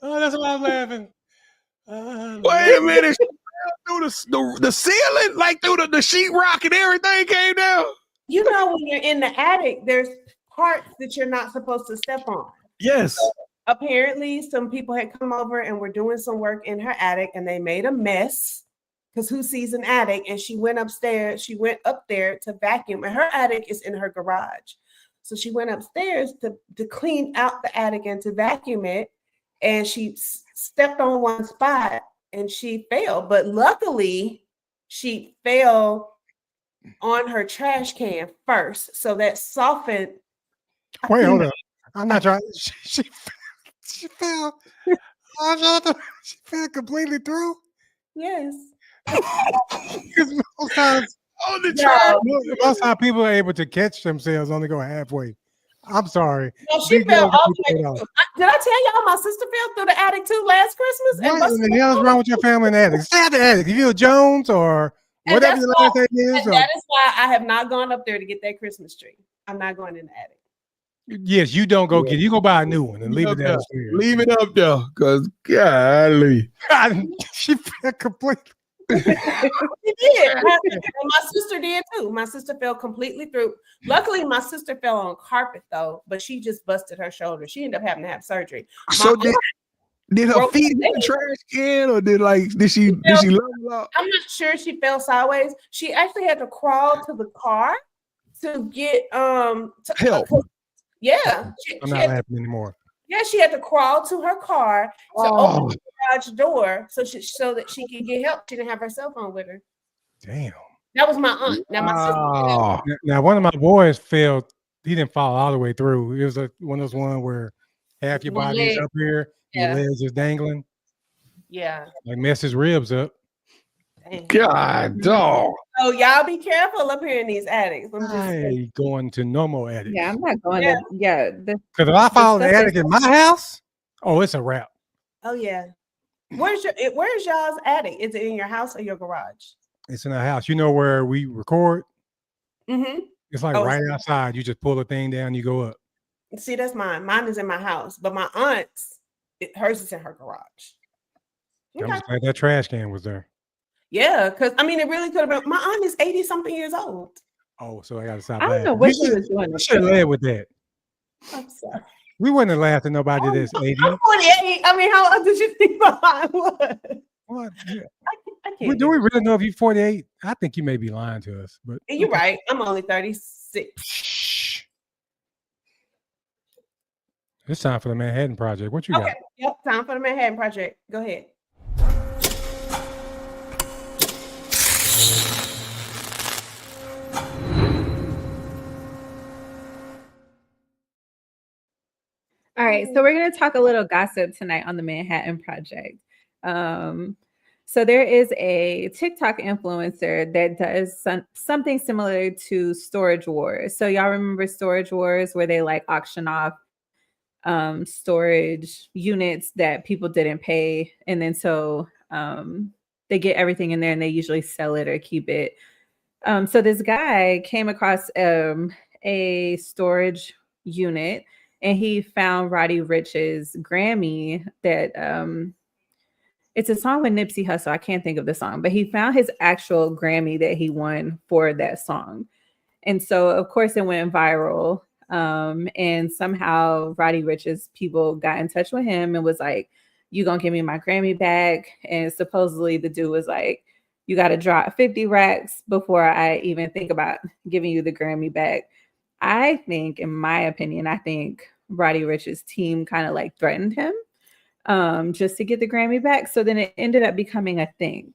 Oh, that's why I'm laughing. Wait a minute. Through the ceiling, like through the sheetrock and everything came down. You know, when you're in the attic, there's parts that you're not supposed to step on. Yes. So apparently, some people had come over and were doing some work in her attic, and they made a mess. Because who sees an attic? And she went upstairs. She went up there to vacuum, and her attic is in her garage. So she went upstairs to clean out the attic and to vacuum it, and she stepped on one spot. And she fell, but luckily she fell on her trash can first, so that softened. Wait, hold up! I'm not trying. She fell. She fell completely through. Yes. Because most times, On the track. most times people are able to catch themselves only go halfway. I'm sorry. No, she Big fell girls all get the way paid off. through. Did I tell y'all my sister fell through the attic too last Christmas? And What in the hell is wrong with your family in the attic? Stay out the attic. If you're Jones or whatever that's your last name is. And that is why I have not gone up there to get that Christmas tree. I'm not going in the attic. Yes, you don't go get it. You go buy a new one and leave it Up there. downstairs. Leave it up there, because golly. She fell completely. She did. And my sister did too. My sister fell completely through. Luckily, my sister fell on carpet though, but she just busted her shoulder. She ended up having to have surgery. So did her feet hit the trash can, or did she level up? I'm not sure she fell sideways. She actually had to crawl to the car to get help. Yeah. I'm not laughing anymore. Yeah, she had to crawl to her car to open the garage door so that she could get help. She didn't have her cell phone with her. Damn. That was my aunt. Now my sister. Now one of my boys fell. He didn't fall all the way through. It was one of those ones where half your body is up here, your legs is dangling. Yeah. Like mess his ribs up. Dang. God, dog. So y'all be careful up here in these attics. I'm just I going to normal attic. Yeah, I'm not going to. Yeah. Because if I fall in the attic in my house, it's a wrap. Oh yeah. Where's y'all's attic? Is it in your house or your garage? It's in the house. You know where we record? Mm-hmm. It's like right outside. You just pull the thing down, you go up. See, that's mine. Mine is in my house, but my aunt's, hers is in her garage. Okay. I'm just glad that trash can was there. Yeah, because I mean, it really could have been. My aunt is 80-something years old. Oh, so I got to stop. I don't know what she was doing. You should have led with that. I'm sorry. We wouldn't have laughed at nobody this 80. I'm 48. I mean, how old did you think I was? What? Yeah. I can't. Do we really know if you're 48? I think you may be lying to us. But you're right. I'm only 36. Shh. It's time for the Manhattan Project. What you got? Yep, time for the Manhattan Project. Go ahead. All right, so we're going to talk a little gossip tonight on the Manhattan Project. So there is a TikTok influencer that does something similar to Storage Wars. So y'all remember Storage Wars, where they like auction off storage units that people didn't pay, and then so they get everything in there and they usually sell it or keep it. So this guy came across a storage unit, and he found Roddy Ricch's Grammy that it's a song with Nipsey Hussle. I can't think of the song, but he found his actual Grammy that he won for that song. And so, of course, it went viral. And somehow Roddy Ricch's people got in touch with him and was like, you gonna give me my Grammy back? And supposedly the dude was like, you got to drop 50 racks before I even think about giving you the Grammy back. I think, in my opinion, Roddy Ricch's team kind of like threatened him just to get the Grammy back. So then it ended up becoming a thing,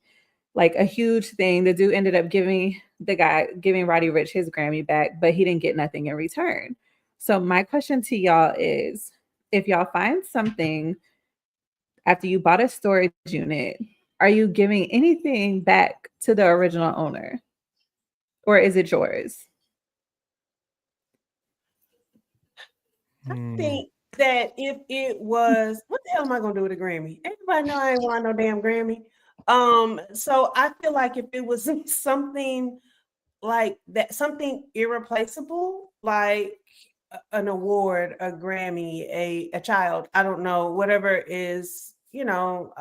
like a huge thing. The dude ended up giving Roddy Ricch his Grammy back, but he didn't get nothing in return. So my question to y'all is, if y'all find something after you bought a storage unit, are you giving anything back to the original owner, or is it yours? I think that if it was, what the hell am I gonna do with a Grammy? Everybody know I ain't want no damn Grammy. So I feel like if it was something like that, something irreplaceable, like an award, a Grammy, a child, I don't know, whatever is, now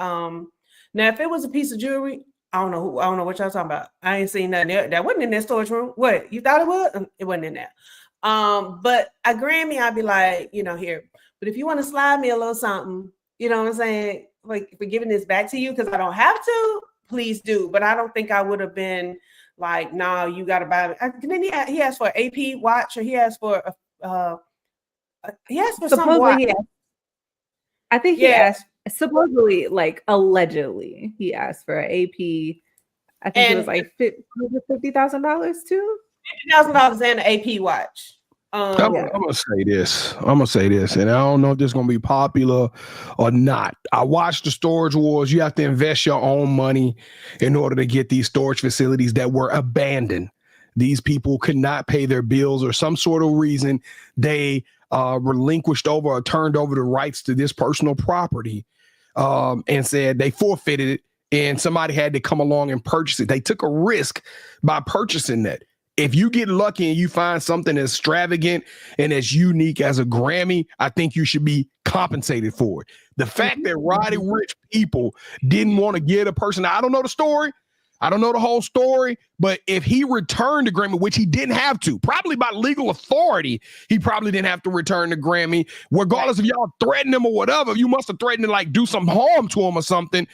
if it was a piece of jewelry, I don't know what y'all talking about. I ain't seen nothing that wasn't in that storage room. What, you thought it was? It wasn't in there. But a Grammy, I'd be like, here. But if you want to slide me a little something, you know what I'm saying? Like, for giving this back to you because I don't have to, please do. But I don't think I would have been like, no, you got to buy it. Then he asked for an AP watch, or he asked for some watch. I think he asked, supposedly, like allegedly, he asked for an AP. I think it was like $50,000 too. $50,000 and an AP watch. I'm gonna say this. And I don't know if this is gonna be popular or not. I watched the Storage Wars. You have to invest your own money in order to get these storage facilities that were abandoned. These people could not pay their bills or some sort of reason they relinquished over or turned over the rights to this personal property and said they forfeited it, and somebody had to come along and purchase it. They took a risk by purchasing that. If you get lucky and you find something as extravagant and as unique as a Grammy, I think you should be compensated for it. The fact that Roddy Ricch people didn't want to give a person, I don't know the story. I don't know the whole story, but if he returned the Grammy, which he didn't have to, probably by legal authority, he probably didn't have to return the Grammy, regardless if y'all threatened him or whatever. You must have threatened to like do some harm to him or something,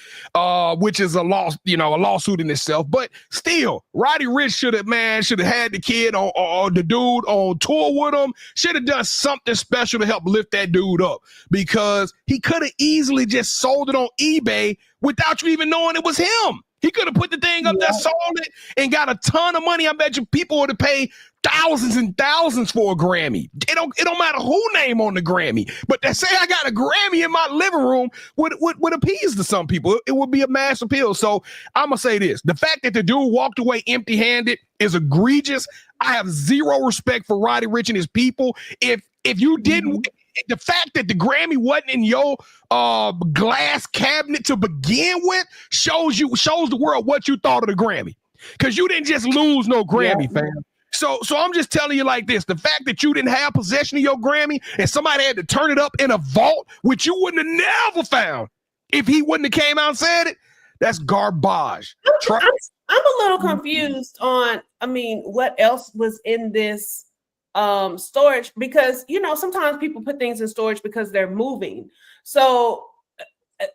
which is a lawsuit in itself. But still, Roddy Ricch should have had the kid or the dude on tour with him, should have done something special to help lift that dude up, because he could have easily just sold it on eBay without you even knowing it was him. He could have put the thing up there, sold it, and got a ton of money. I bet you people would have paid thousands and thousands for a Grammy. It don't matter who name on the Grammy, but to say I got a Grammy in my living room would appease to some people. It would be a mass appeal. So I'm gonna say this: the fact that the dude walked away empty-handed is egregious. I have zero respect for Roddy Ricch and his people. If you didn't. The fact that the Grammy wasn't in your glass cabinet to begin with shows the world what you thought of the Grammy, because you didn't just lose no Grammy, fam. So I'm just telling you like this: the fact that you didn't have possession of your Grammy and somebody had to turn it up in a vault, which you wouldn't have never found if he wouldn't have came out and said it, that's garbage. I'm a little confused on, what else was in this storage, because sometimes people put things in storage because they're moving. So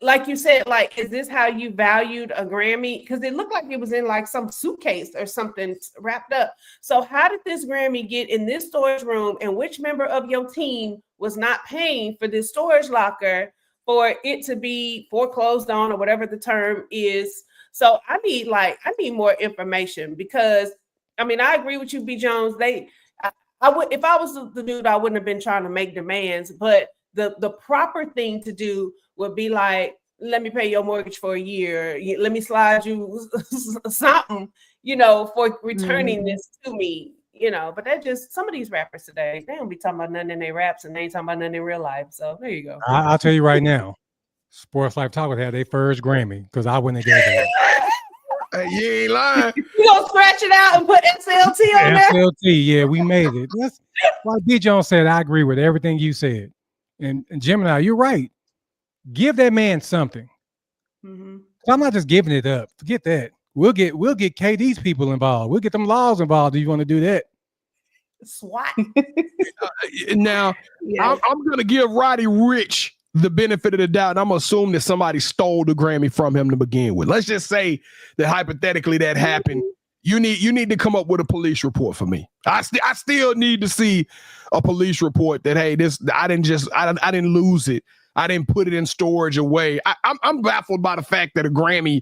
like you said, like, is this how you valued a Grammy? Because it looked like it was in like some suitcase or something wrapped up. So how did this Grammy get in this storage room, and which member of your team was not paying for this storage locker for it to be foreclosed on, or whatever the term is? So I need more information, because I agree with you, B. Jones. I would, if I was the dude, I wouldn't have been trying to make demands, but the proper thing to do would be like, let me pay your mortgage for a year. Let me slide you something, for returning this to me, but that just, some of these rappers today, they don't be talking about nothing in their raps, and they ain't talking about nothing in real life. So there you go. I'll tell you right now, Sportslifetalk would have their first Grammy, because I wouldn't have gave it. Hey, you ain't lying. You gonna scratch it out and put SLT on there? SLT, yeah, we made it. That's like B. Jones said. I agree with everything you said, and Gemini, you're right. Give that man something. Mm-hmm. So I'm not just giving it up. Forget that. We'll get KD's people involved. We'll get them laws involved if you want to do that. SWAT. Now, yes. I'm gonna give Roddy Ricch the benefit of the doubt, and I'm gonna assume that somebody stole the Grammy from him to begin with. Let's just say that hypothetically that happened. You need to come up with a police report for me. I still need to see a police report that, hey, I didn't lose it. I didn't put it in storage away. I'm baffled by the fact that a Grammy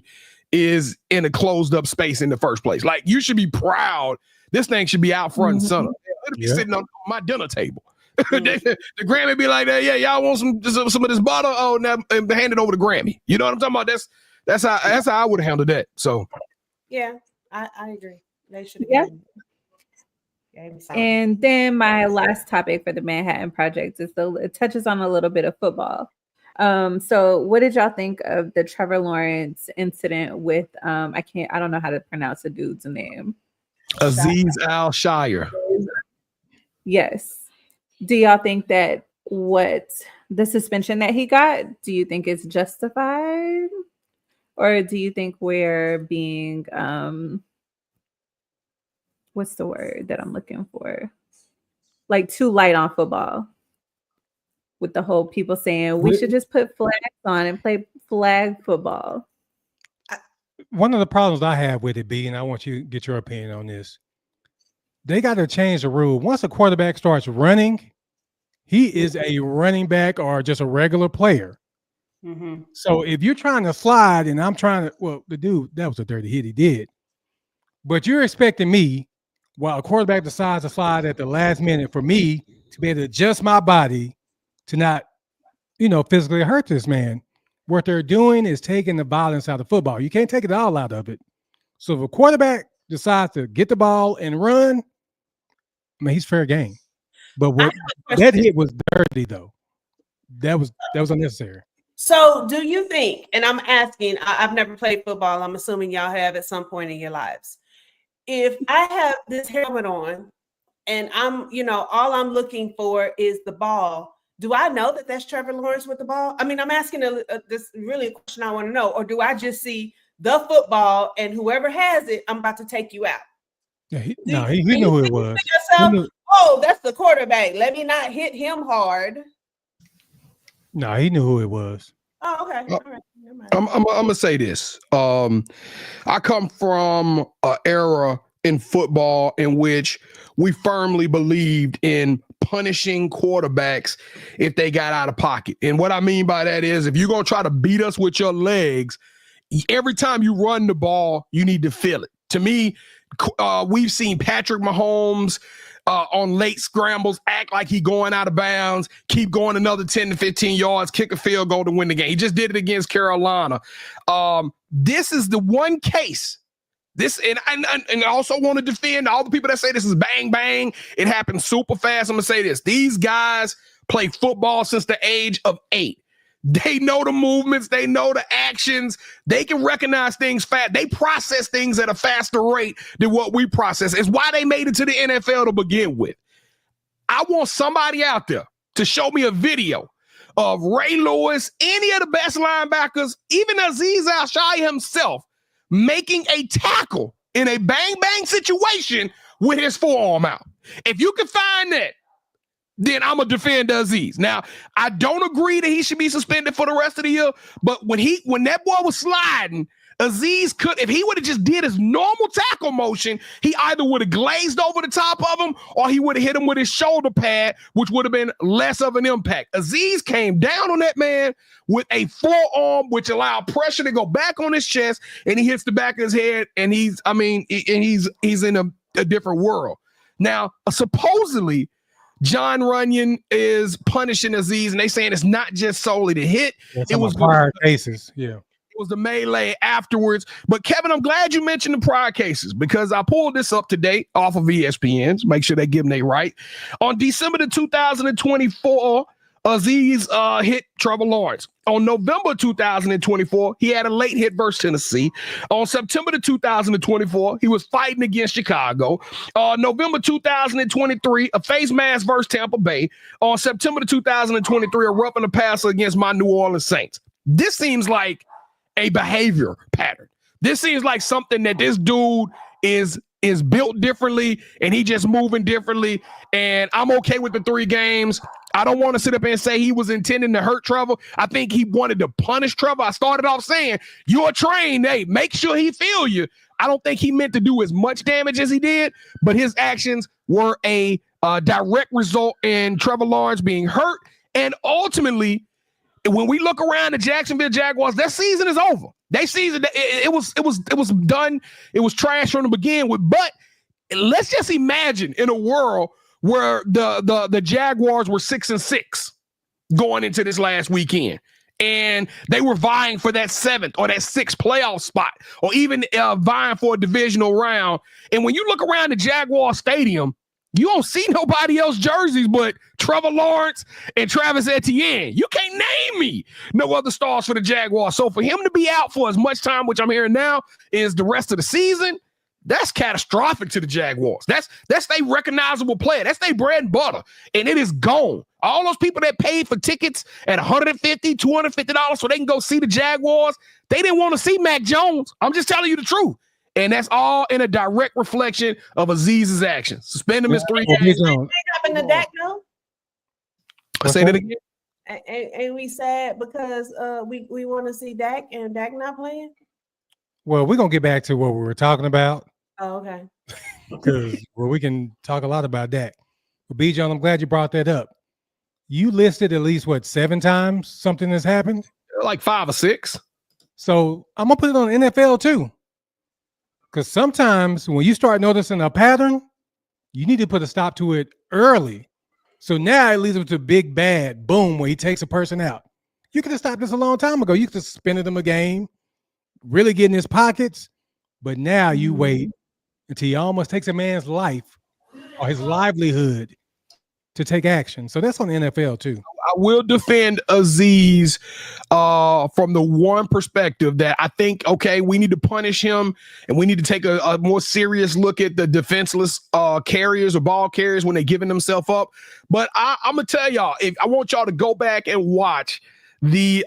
is in a closed up space in the first place. Like, you should be proud. This thing should be out front and center. It'll be sitting on my dinner table. The Grammy be like, yeah, y'all want some of this butter? Oh, now hand it over to Grammy. You know what I'm talking about? That's how I would handle that. So yeah, I agree. They should. And then my last topic for the Manhattan Project is it touches on a little bit of football. So what did y'all think of the Trevor Lawrence incident with I don't know how to pronounce the dude's name. Aziz Al-Shire. Yes. Do y'all think that the suspension that he got, do you think is justified? Or do you think we're being, what's the word that I'm looking for? Like, too light on football? With the whole people saying we should just put flags on and play flag football. One of the problems I have with it, B, and I want you to get your opinion on this. They got to change the rule. Once a quarterback starts running, he is a running back or just a regular player. Mm-hmm. So if you're trying to slide and I'm trying to, the dude, that was a dirty hit he did. But you're expecting me while a quarterback decides to slide at the last minute, for me to be able to adjust my body to not, physically hurt this man, what they're doing is taking the violence out of football. You can't take it all out of it. So if a quarterback decides to get the ball and run, I mean, he's fair game. But that hit was dirty, though. That was unnecessary. So do you think, and I'm asking, I've never played football. I'm assuming y'all have at some point in your lives. If I have this helmet on and I'm, all I'm looking for is the ball, do I know that that's Trevor Lawrence with the ball? I mean, I'm asking this really a question I want to know, or do I just see the football and whoever has it, I'm about to take you out? Yeah, he knew who it was. Oh, that's the quarterback. Let me not hit him hard. No, he knew who it was. Oh, okay. All right. I'm gonna say this. I come from an era in football in which we firmly believed in punishing quarterbacks if they got out of pocket. And what I mean by that is, if you're gonna try to beat us with your legs, every time you run the ball, you need to feel it. To me, we've seen Patrick Mahomes on late scrambles act like he going out of bounds, keep going another 10 to 15 yards, kick a field goal to win the game. He just did it against Carolina. This is the one case. And I also want to defend all the people that say this is bang, bang. It happened super fast. I'm going to say this. These guys play football since the age of 8. They know the movements. They know the actions. They can recognize things fast. They process things at a faster rate than what we process. It's why they made it to the NFL to begin with. I want somebody out there to show me a video of Ray Lewis, any of the best linebackers, even Azeez Al-Shaair himself, making a tackle in a bang-bang situation with his forearm out. If you can find that, then I'm going to defend Azeez. Now, I don't agree that he should be suspended for the rest of the year, but when that boy was sliding, Azeez could, if he would have just did his normal tackle motion, he either would have glazed over the top of him or he would have hit him with his shoulder pad, which would have been less of an impact. Azeez came down on that man with a forearm, which allowed pressure to go back on his chest, and he hits the back of his head, and he's in a different world. Now, supposedly, John Runyon is punishing Azeez, and they saying it's not just solely the hit. It was prior cases. Yeah. It was the melee afterwards. But Kevin, I'm glad you mentioned the prior cases because I pulled this up today off of ESPN's. Make sure they give them they right. On December 2024, Azeez hit Trevor Lawrence. On November 2024, he had a late hit versus Tennessee. On September 2024, he was fighting against Chicago. November 2023, a face mask versus Tampa Bay. On September 2023, a roughing the passer against my New Orleans Saints. This seems like a behavior pattern. This seems like something that this dude is built differently and he just moving differently. And I'm okay with the 3 games. I don't want to sit up and say he was intending to hurt Trevor. I think he wanted to punish Trevor. I started off saying, you're trained. Hey, make sure he feel you. I don't think he meant to do as much damage as he did, but his actions were a direct result in Trevor Lawrence being hurt. And ultimately, when we look around the Jacksonville Jaguars, their season is over. Their season, it was done. It was trash from the beginning with. But let's just imagine in a world where the Jaguars were 6-6 going into this last weekend, and they were vying for that 7th or that 6th playoff spot, or even vying for a divisional round. And when you look around the Jaguar Stadium, you don't see nobody else jerseys but Trevor Lawrence and Travis Etienne. You can't name me no other stars for the Jaguars. So for him to be out for as much time, which I'm hearing now, is the rest of the season, that's catastrophic to the Jaguars. That's their recognizable player. That's their bread and butter, and it is gone. All those people that paid for tickets at $150, $250 so they can go see the Jaguars, they didn't want to see Mac Jones. I'm just telling you the truth. And that's all in a direct reflection of Azeez's actions. Suspend him as 3 games. What happened to Dak, though? Say that again. Ain't we sad because we want to see Dak and Dak not playing? Well, we're going to get back to what we were talking about. Oh, okay. Because we can talk a lot about Dak. But B-John, I'm glad you brought that up. You listed at least, 7 times something has happened? Like 5 or 6. So I'm going to put it on NFL too. Because sometimes when you start noticing a pattern, You need to put a stop to it early. So now it leads him to big bad boom where he takes a person out. You could have stopped this a long time ago. You could have suspended him a game, really get in his pockets. But now you wait until he almost takes a man's life or his livelihood to take action. So that's on the NFL too. I will defend Azeez from the one perspective that I think, okay, we need to punish him and we need to take a more serious look at the defenseless carriers or ball carriers when they're giving themselves up. But I'm going to tell y'all, if I want y'all to go back and watch the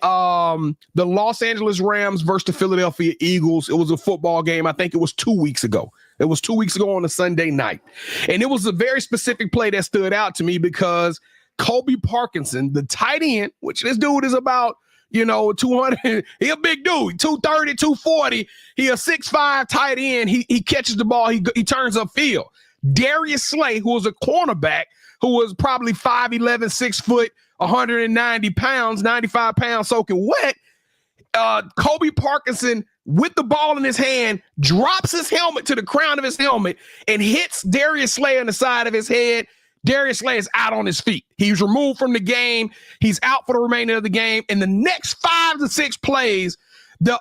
Los Angeles Rams versus the Philadelphia Eagles. It was a football game. I think it was 2 weeks ago. It was 2 weeks ago on a Sunday night. And it was a very specific play that stood out to me because Kobe Parkinson, the tight end, which this dude is about, 200. He a big dude, 230, 240. He a 6'5" tight end. He catches the ball. He turns upfield. Darius Slay, who was a cornerback, who was probably 5'11", 6 foot, 190 pounds, 95 pounds soaking wet. Kobe Parkinson, with the ball in his hand, drops his helmet to the crown of his helmet and hits Darius Slay on the side of his head. Darius Slay is out on his feet. He's removed from the game. He's out for the remainder of the game. In the next 5 to 6 plays, the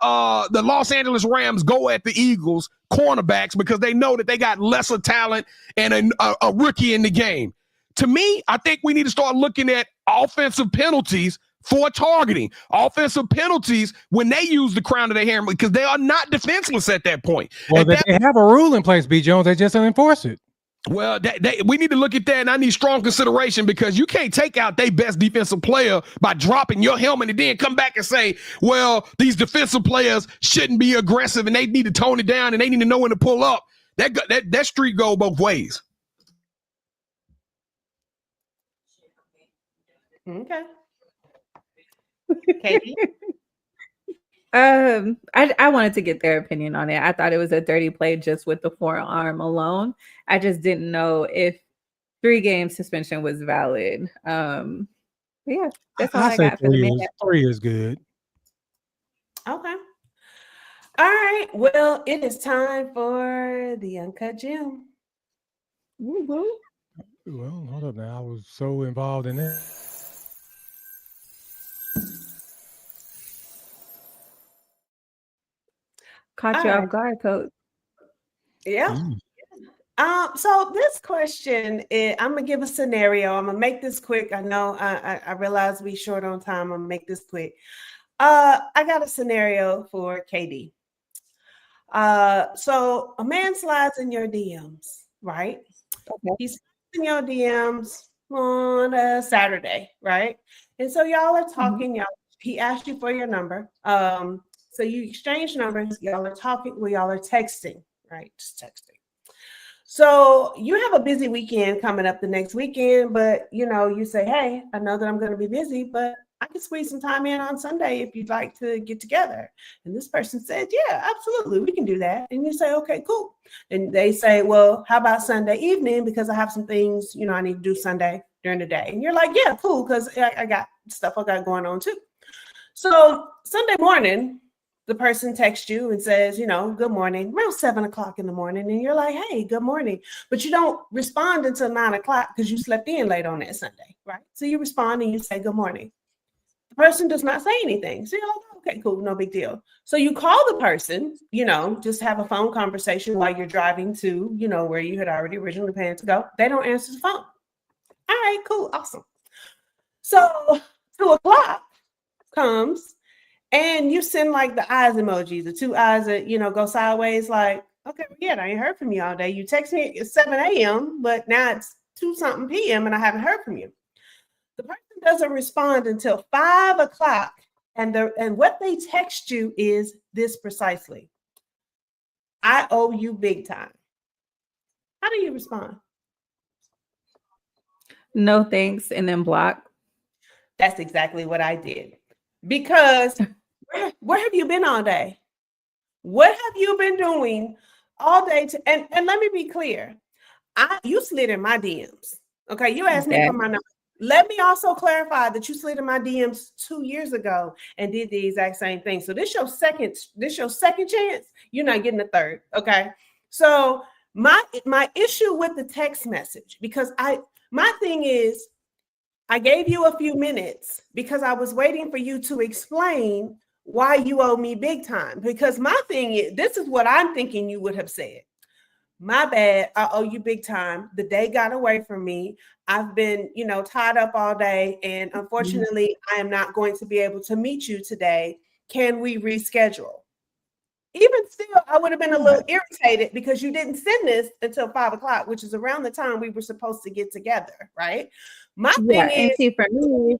Los Angeles Rams go at the Eagles cornerbacks because they know that they got lesser talent and a rookie in the game. To me, I think we need to start looking at offensive penalties for targeting, offensive penalties when they use the crown of their helmet because they are not defenseless at that point. Well, they have a rule in place, B. Jones. They just don't enforce it. Well, we need to look at that, and I need strong consideration because you can't take out their best defensive player by dropping your helmet and then come back and say, well, these defensive players shouldn't be aggressive and they need to tone it down and they need to know when to pull up. That street go both ways. Okay. Katie? I wanted to get their opinion on it. I thought it was a dirty play just with the forearm alone. I just didn't know if 3-game suspension was valid. Yeah, that's all I got for the minute. 3 is good. Okay. All right. Well, it is time for the Uncut Gem. Woo-woo. Well, hold up now. I was so involved in that. Caught you off guard, Coach. Yeah. So this question, I'm gonna give a scenario. I'm gonna make this quick. I know I realize we short on time. I'm gonna make this quick. I got a scenario for KD. So a man slides in your DMs, right? Okay. He's in your DMs on a Saturday, right? And so y'all are talking. He asked you for your number. So you exchange numbers. Y'all are talking. Y'all are texting, right? Just texting. So you have a busy weekend coming up the next weekend, but you say, hey, I know that I'm going to be busy, but I can squeeze some time in on Sunday if you'd like to get together. And this person said, yeah, absolutely. We can do that. And you say, okay, cool. And they say, well, how about Sunday evening? Because I have some things, I need to do Sunday during the day. And you're like, yeah, cool. Because I got stuff I got going on too. So Sunday morning, the person texts you and says, good morning, around 7 o'clock in the morning. And you're like, hey, good morning. But you don't respond until 9 o'clock because you slept in late on that Sunday, right? So you respond and you say, good morning. The person does not say anything. So you're like, okay, cool, no big deal. So you call the person, just have a phone conversation while you're driving to, where you had already originally planned to go. They don't answer the phone. All right, cool, awesome. So 2 o'clock comes. And you send like the eyes emoji, the 2 eyes that, go sideways, like, okay, yeah, I ain't heard from you all day. You text me at 7 a.m., but now it's 2-something p.m. and I haven't heard from you. The person doesn't respond until 5 o'clock. And what they text you is this precisely. I owe you big time. How do you respond? No thanks, and then block. That's exactly what I did. Because where have you been all day? What have you been doing all day? And let me be clear. You slid in my DMs. Okay, you asked me for my number. Let me also clarify that you slid in my DMs 2 years ago and did the exact same thing. So this your second chance. You're not getting a third. Okay. So my issue with the text message, because my thing is, I gave you a few minutes because I was waiting for you to explain why you owe me big time. Because my thing is, this is what I'm thinking you would have said. My bad, I owe you big time. The day got away from me. I've been, tied up all day. And unfortunately, I am not going to be able to meet you today. Can we reschedule? Even still, I would have been a little irritated because you didn't send this until 5:00, which is around the time we were supposed to get together, right? My thing is, see, for me,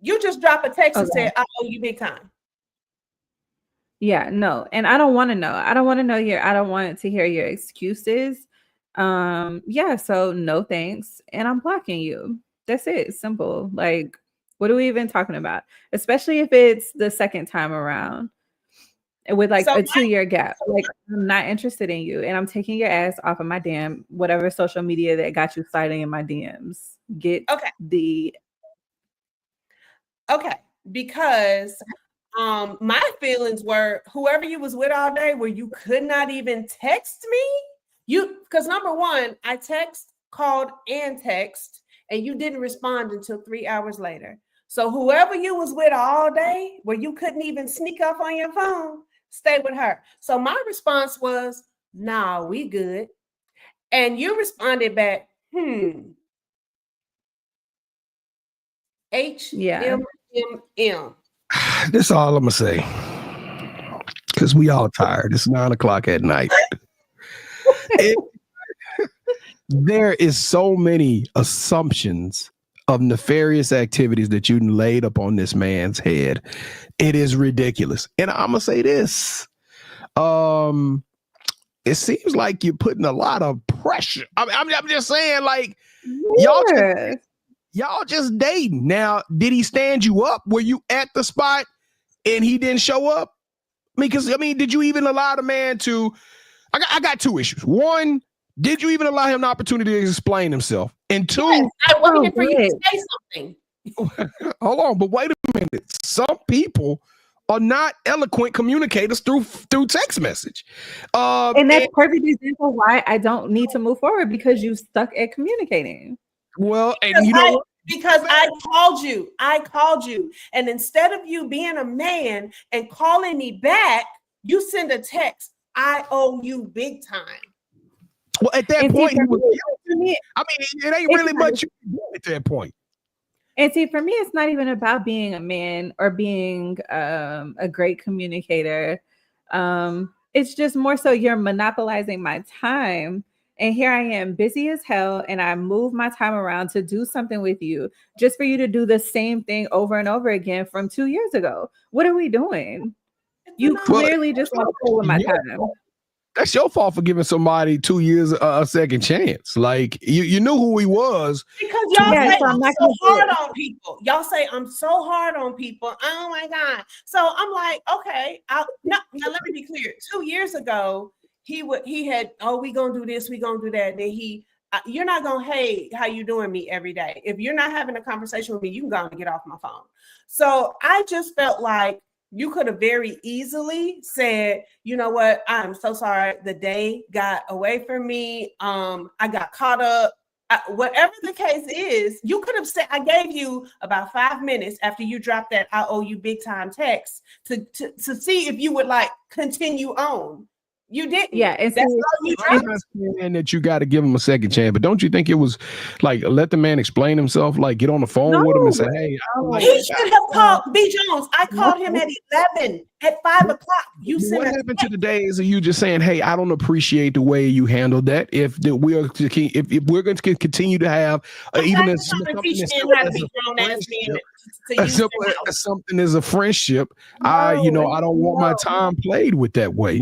you just drop a text and say, I owe you big time. Yeah, no. And I don't want to know. I don't want to hear your excuses. Yeah, so no thanks. And I'm blocking you. That's it. Simple. Like, what are we even talking about? Especially if it's the second time around with like a 2-year gap. Like, I'm not interested in you. And I'm taking your ass off of my damn whatever social media that got you sliding in my DMs. Because my feelings were, whoever you was with all day, where you could not even text me, because number one, I called and text, and you didn't respond until 3 hours later. So whoever you was with all day, where you couldn't even sneak up on your phone, stay with her. So my response was, nah, we good. And you responded back, HMMM. That's all I'm gonna say. Because we all tired. It's 9:00 at night. There is so many assumptions of nefarious activities that you laid up on this man's head. It is ridiculous. And I'm gonna say this. It seems like you're putting a lot of pressure. I'm just saying, like, y'all just dating. Now, did he stand you up? Were you at the spot and he didn't show up? Did you even allow the man to? I got two issues. One, did you even allow him the opportunity to explain himself? And two, yes, I waited for you to say something. Hold on, but wait a minute. Some people are not eloquent communicators through text message. And that's perfect example why I don't need to move forward, because you stuck at communicating. Well, and you know, because I called you, and instead of you being a man and calling me back, you send a text. I owe you big time. Well, at that point, it ain't really much you can do at that point. And see, for me, it's not even about being a man or being a great communicator. It's just more so you're monopolizing my time. And here I am, busy as hell, and I move my time around to do something with you just for you to do the same thing over and over again from 2 years ago. What are we doing? You clearly just want to play with my time. That's your fault for giving somebody 2 years a second chance. Like, you knew who he was. Because y'all say I'm so hard on people. Y'all say I'm so hard on people. Oh my God. So I'm like, okay, now let me be clear. 2 years ago, he had, we gonna do this, we gonna do that. And then you're not gonna, hey, how you doing me every day. If you're not having a conversation with me, you can go and get off my phone. So I just felt like you could have very easily said, you know what, I'm so sorry. The day got away from me. I got caught up. Whatever the case is, you could have said, I gave you about 5 minutes after you dropped that I owe you big time text to see if you would like continue on. You didn't. Yeah, that's all you dropped. And that you got to give him a second chance, but don't you think it was like, let the man explain himself, like get on the phone with him and say, hey, he should have called B. Jones. I called him at 11, at 5 o'clock. What happened to the days of you just saying, hey, I don't appreciate the way you handled that. If we're going to continue to have even as something as a friendship, I don't want my time played with that way.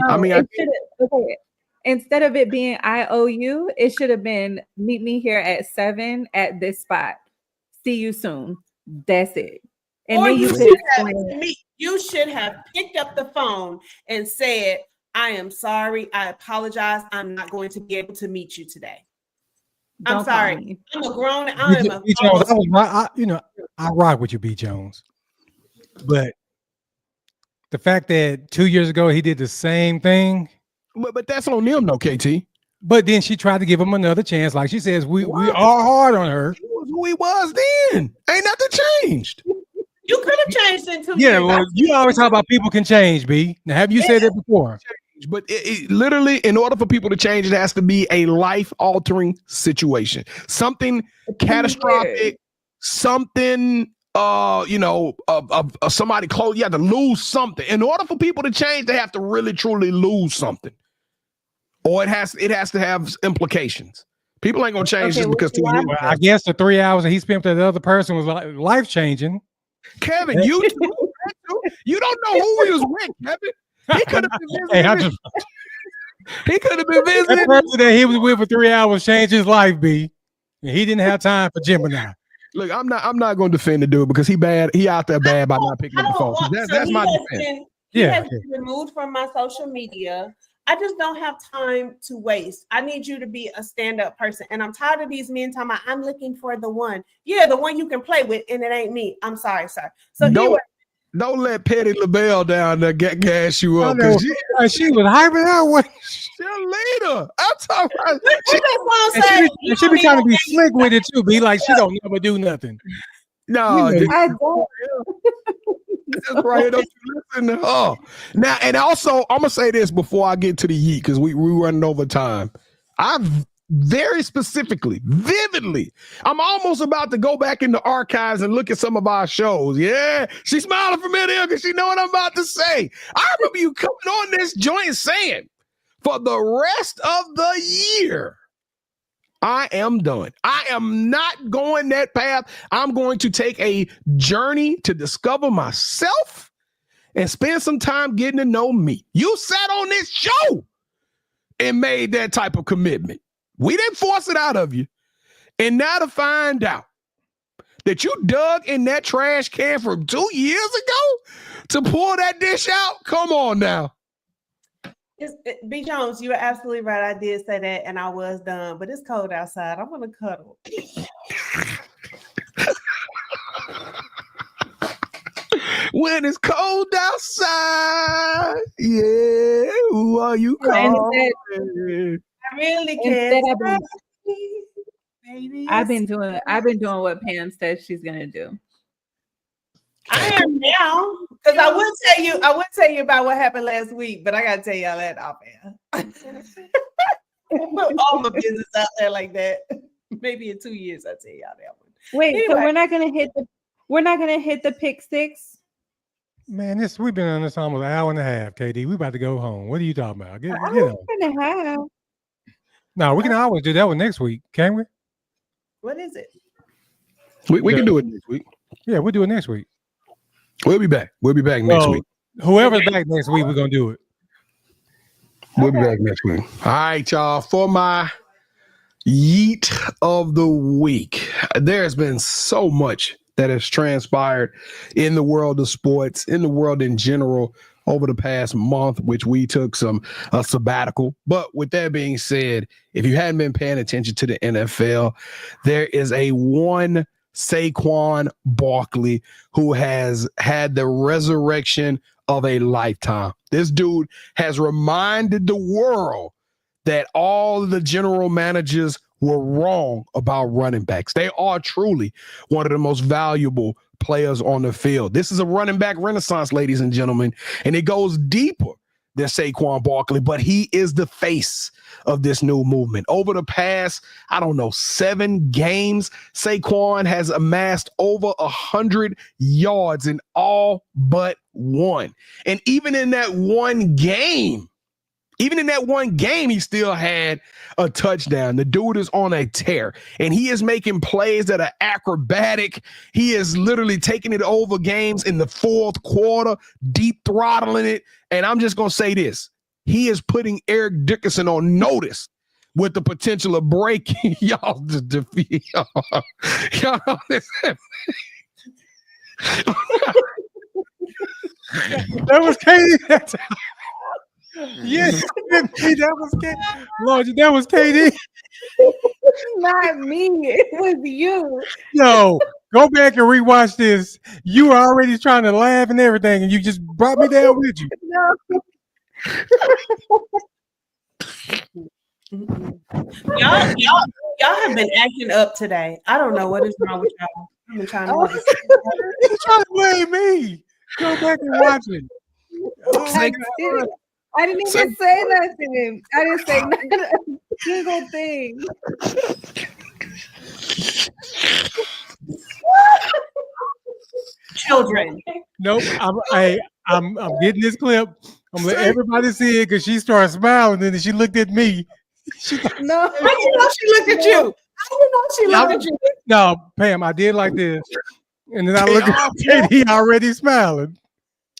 Instead of it being I owe you, it should have been meet me here at 7 at this spot. See you soon. That's it. And then you should have picked up the phone and said, I am sorry. I apologize. I'm not going to be able to meet you today. I'm sorry. I'm a grown. B. Jones, I rock with you, B. Jones. But the fact that 2 years ago he did the same thing. But that's on them, though, KT. But then she tried to give him another chance. Like she says, we are hard on her. He was who he was then. Ain't nothing changed. You could have changed in 2 years. Yeah, well, you always talk about people can change, B. Now, have you said that before? But it literally, in order for people to change, it has to be a life-altering situation, something catastrophic, something, somebody close. You have to lose something. In order for people to change, they have to really, truly lose something, or it has to have implications. People ain't gonna change just because 2 years. Well, I guess the 3 hours that he spent with the other person was life-changing. Kevin, you too. You don't know who he was with, Kevin. He could have been visiting. He could have been visiting. The person that he was with for 3 hours changed his life, B. And he didn't have time for Gemini. Look, I'm not going to defend the dude because he bad. He out there bad by not picking up the phone. That's my defense. He has been removed from my social media. I just don't have time to waste. I need you to be a stand-up person. And I'm tired of these men talking about, I'm looking for the one. Yeah, the one you can play with, and it ain't me. I'm sorry, sir. So don't let Petty LaBelle down there gas you up. She was hyping her way. Later. I'm talking about. She be trying to be slick with it too. Be like she don't never do nothing. No, I don't. That's right. Don't you listen to her. Now, and also, I'm gonna say this before I get to the yeet because we running over time. I've very specifically, vividly, I'm almost about to go back in the archives and look at some of our shows. Yeah, she's smiling from ear to ear because she know what I'm about to say. I remember you coming on this joint saying, for the rest of the year, I am done. I am not going that path. I'm going to take a journey to discover myself and spend some time getting to know me. You sat on this show and made that type of commitment. We didn't force it out of you. And now to find out that you dug in that trash can from 2 years ago to pull that dish out, come on now. B. Jones, you were absolutely right. I did say that, and I was done. But it's cold outside. I want to cuddle. When it's cold outside, yeah, who are you calling? I really can't. I've been doing what Pam says she's gonna do. I am now, because I would tell you about what happened last week, but I gotta tell y'all that off air. Put all my business out there like that. Maybe in 2 years I'll tell y'all that one. Wait, anyway. So we're not gonna hit the pick six. Man, we've been on this almost an hour and a half, KD. We about to go home. What are you talking about? No, we can always do that one next week, can't we? What is it? We can do it next week. Yeah, we'll do it next week. We'll be back. We'll be back next week. Whoever's back next week, we're gonna do it. We'll be back next week. All right, y'all. For my yeet of the week, there has been so much that has transpired in the world of sports, in the world in general, over the past month, which we took a sabbatical. But with that being said, if you hadn't been paying attention to the NFL, there is a one Saquon Barkley who has had the resurrection of a lifetime. This dude has reminded the world that all the general managers were wrong about running backs. They are truly one of the most valuable players on the field. This is a running back renaissance, ladies and gentlemen, and it goes deeper than Saquon Barkley, but he is the face of this new movement. Over the past, 7 games, Saquon has amassed over 100 yards in all but one. And even in that one game, he still had a touchdown. The dude is on a tear, and he is making plays that are acrobatic. He is literally taking it over games in the fourth quarter, deep throttling it. And I'm just going to say this. He is putting Eric Dickerson on notice with the potential of breaking y'all to defeat y'all. That was KD. Yes, that was KD. Lord, that was KD. Not me. It was you. Yo, go back and rewatch this. You were already trying to laugh and everything, and you just brought me down with you. No. Y'all have been acting up today. I don't know what is wrong with y'all. I've been trying to You're trying to blame me. Go back and watch it. I didn't even say nothing. I didn't say not a single thing. Children. Nope. I'm getting this clip. I'm gonna let everybody see it because she started smiling and then she looked at me. No, How you know she looked at you? How you know she looked at you? No, Pam, I did like this. And then I look at Katie already smiling.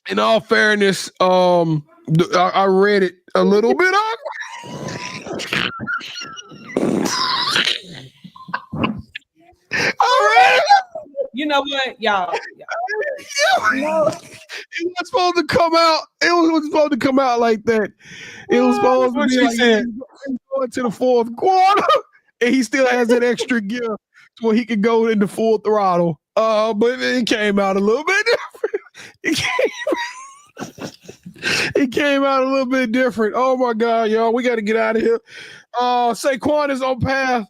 In all fairness, I read it a little bit on. You know what, y'all? No, it was supposed to come out. It was supposed to come out like that. It was supposed to be like going to the fourth quarter, and he still has that extra gear where he can go into full throttle. But it came out a little bit different. It came out a little bit different. Oh my God, y'all, we got to get out of here. Saquon is on path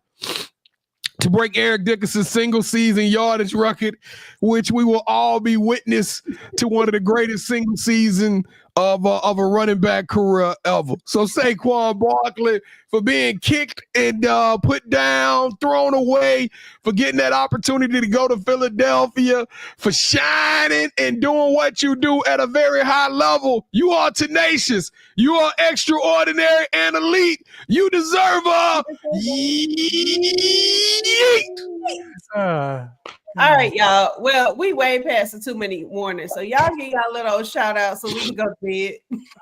to break Eric Dickerson's single season yardage record, which we will all be witness to one of the greatest single season of a running back career ever. So Saquon Barkley for being kicked and put down, thrown away, for getting that opportunity to go to Philadelphia, for shining and doing what you do at a very high level. You are tenacious. You are extraordinary and elite. You deserve a yeet. All right, y'all. Well, we way past the 2 minute warning, so y'all give y'all little shout out so we can go to bed.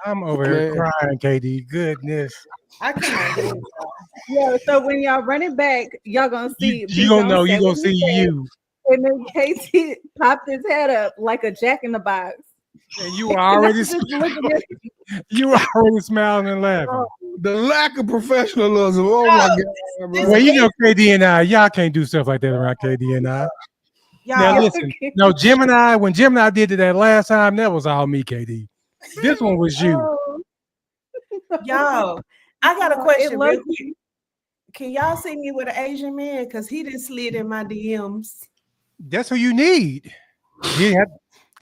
I'm over here crying, KD. Goodness. I can't. Yeah. So when y'all running back, y'all gonna see. You gonna know. You gonna see you. And then KT popped his head up like a jack in the box. And you were already smiling. You were already smiling and laughing. The lack of professionalism. Oh my God. Bro. Well, you know, KD and I, y'all can't do stuff like that around KD and I. Now listen, no, Gemini, when Gemini did it that last time, that was all me, KD. This one was you. Y'all, I got a question real quick. Can y'all see me with an Asian man? Because he just slid in my DMs. That's who you need. He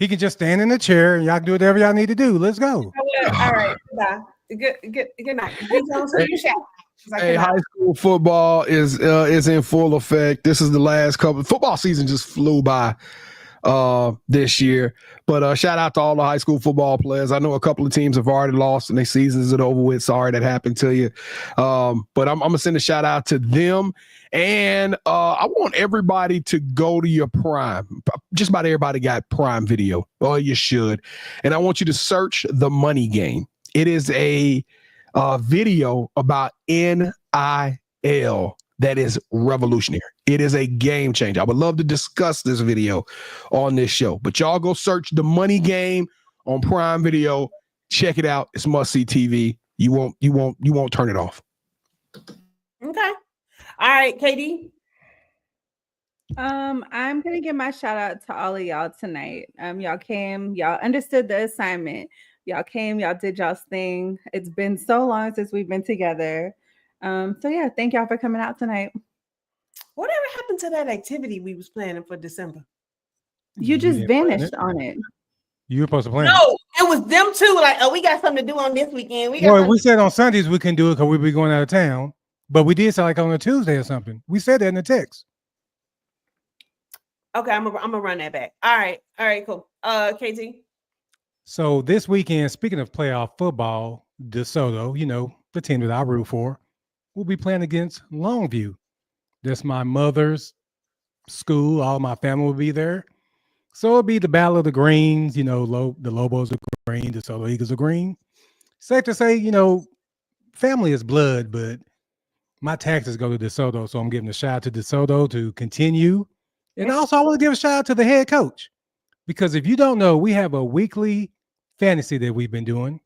can just stand in the chair and y'all can do whatever y'all need to do. Let's go. All right. Bye. Good night. Hey, high school football is in full effect. This is the last couple. Football season just flew by this year. But shout out to all the high school football players. I know a couple of teams have already lost and their seasons are over with. Sorry that happened to you. But I'm gonna send a shout out to them. And I want everybody to go to your Prime. Just about everybody got Prime Video, or you should. And I want you to search The Money Game. It is a video about NIL that is revolutionary. It is a game changer. I would love to discuss this video on this show, but y'all go search The Money Game on Prime Video. Check it out. It's must-see TV. You won't turn it off. Okay. All right, Katie. I'm gonna give my shout out to all of y'all tonight. Y'all came, y'all understood the assignment. Y'all came, y'all did y'all's thing. It's been so long since we've been together. So yeah, thank y'all for coming out tonight. Whatever happened to that activity we was planning for December? You just vanished on it. You were supposed to plan. No, it was them too. Like, oh, we got something to do on this weekend. We said on Sundays we couldn't do it because we'd be going out of town. But we did say like on a Tuesday or something. We said that in the text. Okay, I'm gonna run that back. All right, cool. KT. So this weekend, speaking of playoff football, DeSoto, you know, the team that I root for, will be playing against Longview. That's my mother's school. All my family will be there. So it'll be the Battle of the Greens, you know, the Lobos are green, the DeSoto Eagles are green. Safe to say, you know, family is blood, but my taxes go to DeSoto, so I'm giving a shout out to DeSoto to continue. And also I want to give a shout out to the head coach, because if you don't know, we have a weekly fantasy that we've been doing.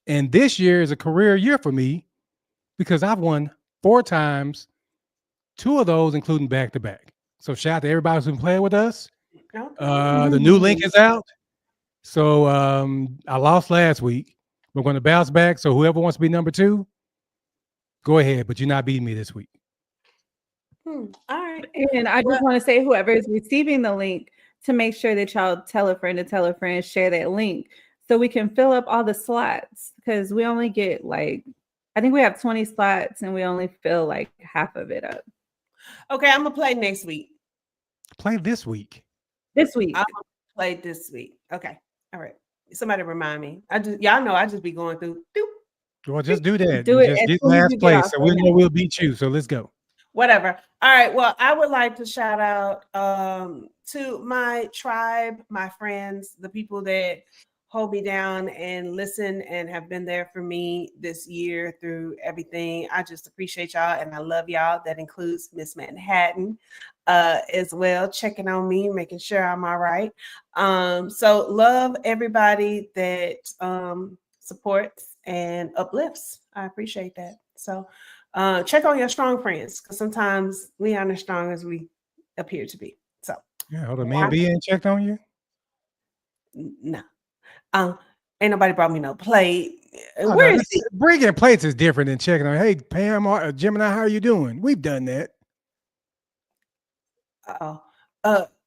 And this year is a career year for me because I've won 4 times, 2 of those including back-to-back. So shout out to everybody who's been playing with us. The new link is out. So I lost last week. We're going to bounce back. So whoever wants to be number 2, Go ahead, but you're not beating me this week. All right. And I just want to say, whoever is receiving the link, to make sure that y'all tell a friend to tell a friend, share that link so we can fill up all the slots, because we only get I think we have 20 slots and we only fill like half of it up. Okay, I'm gonna play next week. Play this week. This week. I'm gonna play this week. Okay. All right. Somebody remind me. Y'all know I just be going through. Well, just do that. Do it just as get soon as last you get place, off so we of know we'll beat you. So let's go. Whatever. All right. Well, I would like to shout out to my tribe, my friends, the people that hold me down and listen and have been there for me this year through everything. I just appreciate y'all and I love y'all. That includes Miss Manhattan as well, checking on me, making sure I'm all right. So love everybody that supports and uplifts. I appreciate that. So check on your strong friends, because sometimes we aren't as strong as we appear to be. So yeah, hold on, man. B ain't checked on you? No. Ain't nobody brought me no plate. Oh, Where no, is he? bringing plates is different than checking on. Hey, Pam, Gemini, how are you doing? We've done that.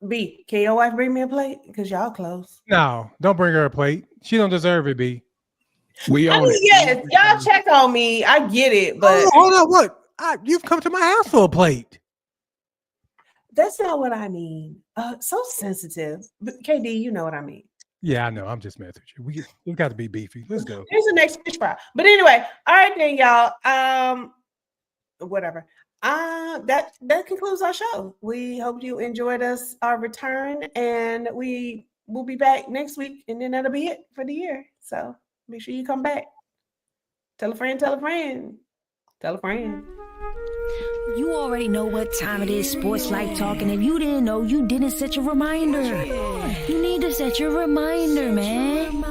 B, can your wife bring me a plate? Because y'all close. No, don't bring her a plate. She don't deserve it, B. We I own mean, it. yes, y'all check on me. I get it, but hold on, what? You've come to my house for a plate. that's not what I mean. So sensitive. But KD, you know what I mean. Yeah, I know. I'm just messing with you. We got to be beefy. Let's go. Here's the next fish fry. But anyway, all right then, y'all. Whatever. That concludes our show. We hope you enjoyed our return, and we will be back next week, and then that'll be it for the year. So make sure you come back. Tell a friend, tell a friend, tell a friend. You already know what time it is, Sports Life Talk, and if you didn't know, you didn't set your reminder. You need to set your reminder, man.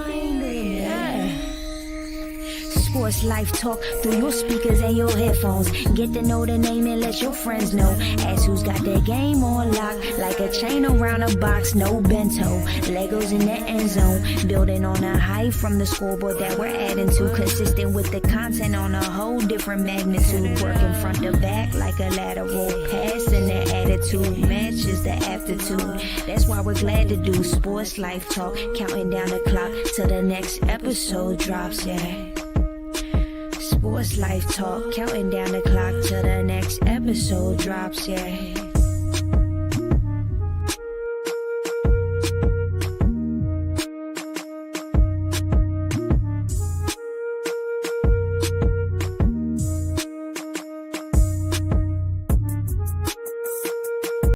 Sports Life Talk through your speakers and your headphones. Get to know the name and let your friends know. Ask who's got their game on lock, like a chain around a box, no bento. Legos in the end zone, building on a height from the scoreboard that we're adding to. Consistent with the content on a whole different magnitude. Working front to back like a lateral pass, and the attitude matches the aptitude. That's why we're glad to do Sports Life Talk, counting down the clock till the next episode drops, yeah. Sports Life Talk, counting down the clock till the next episode drops, yeah.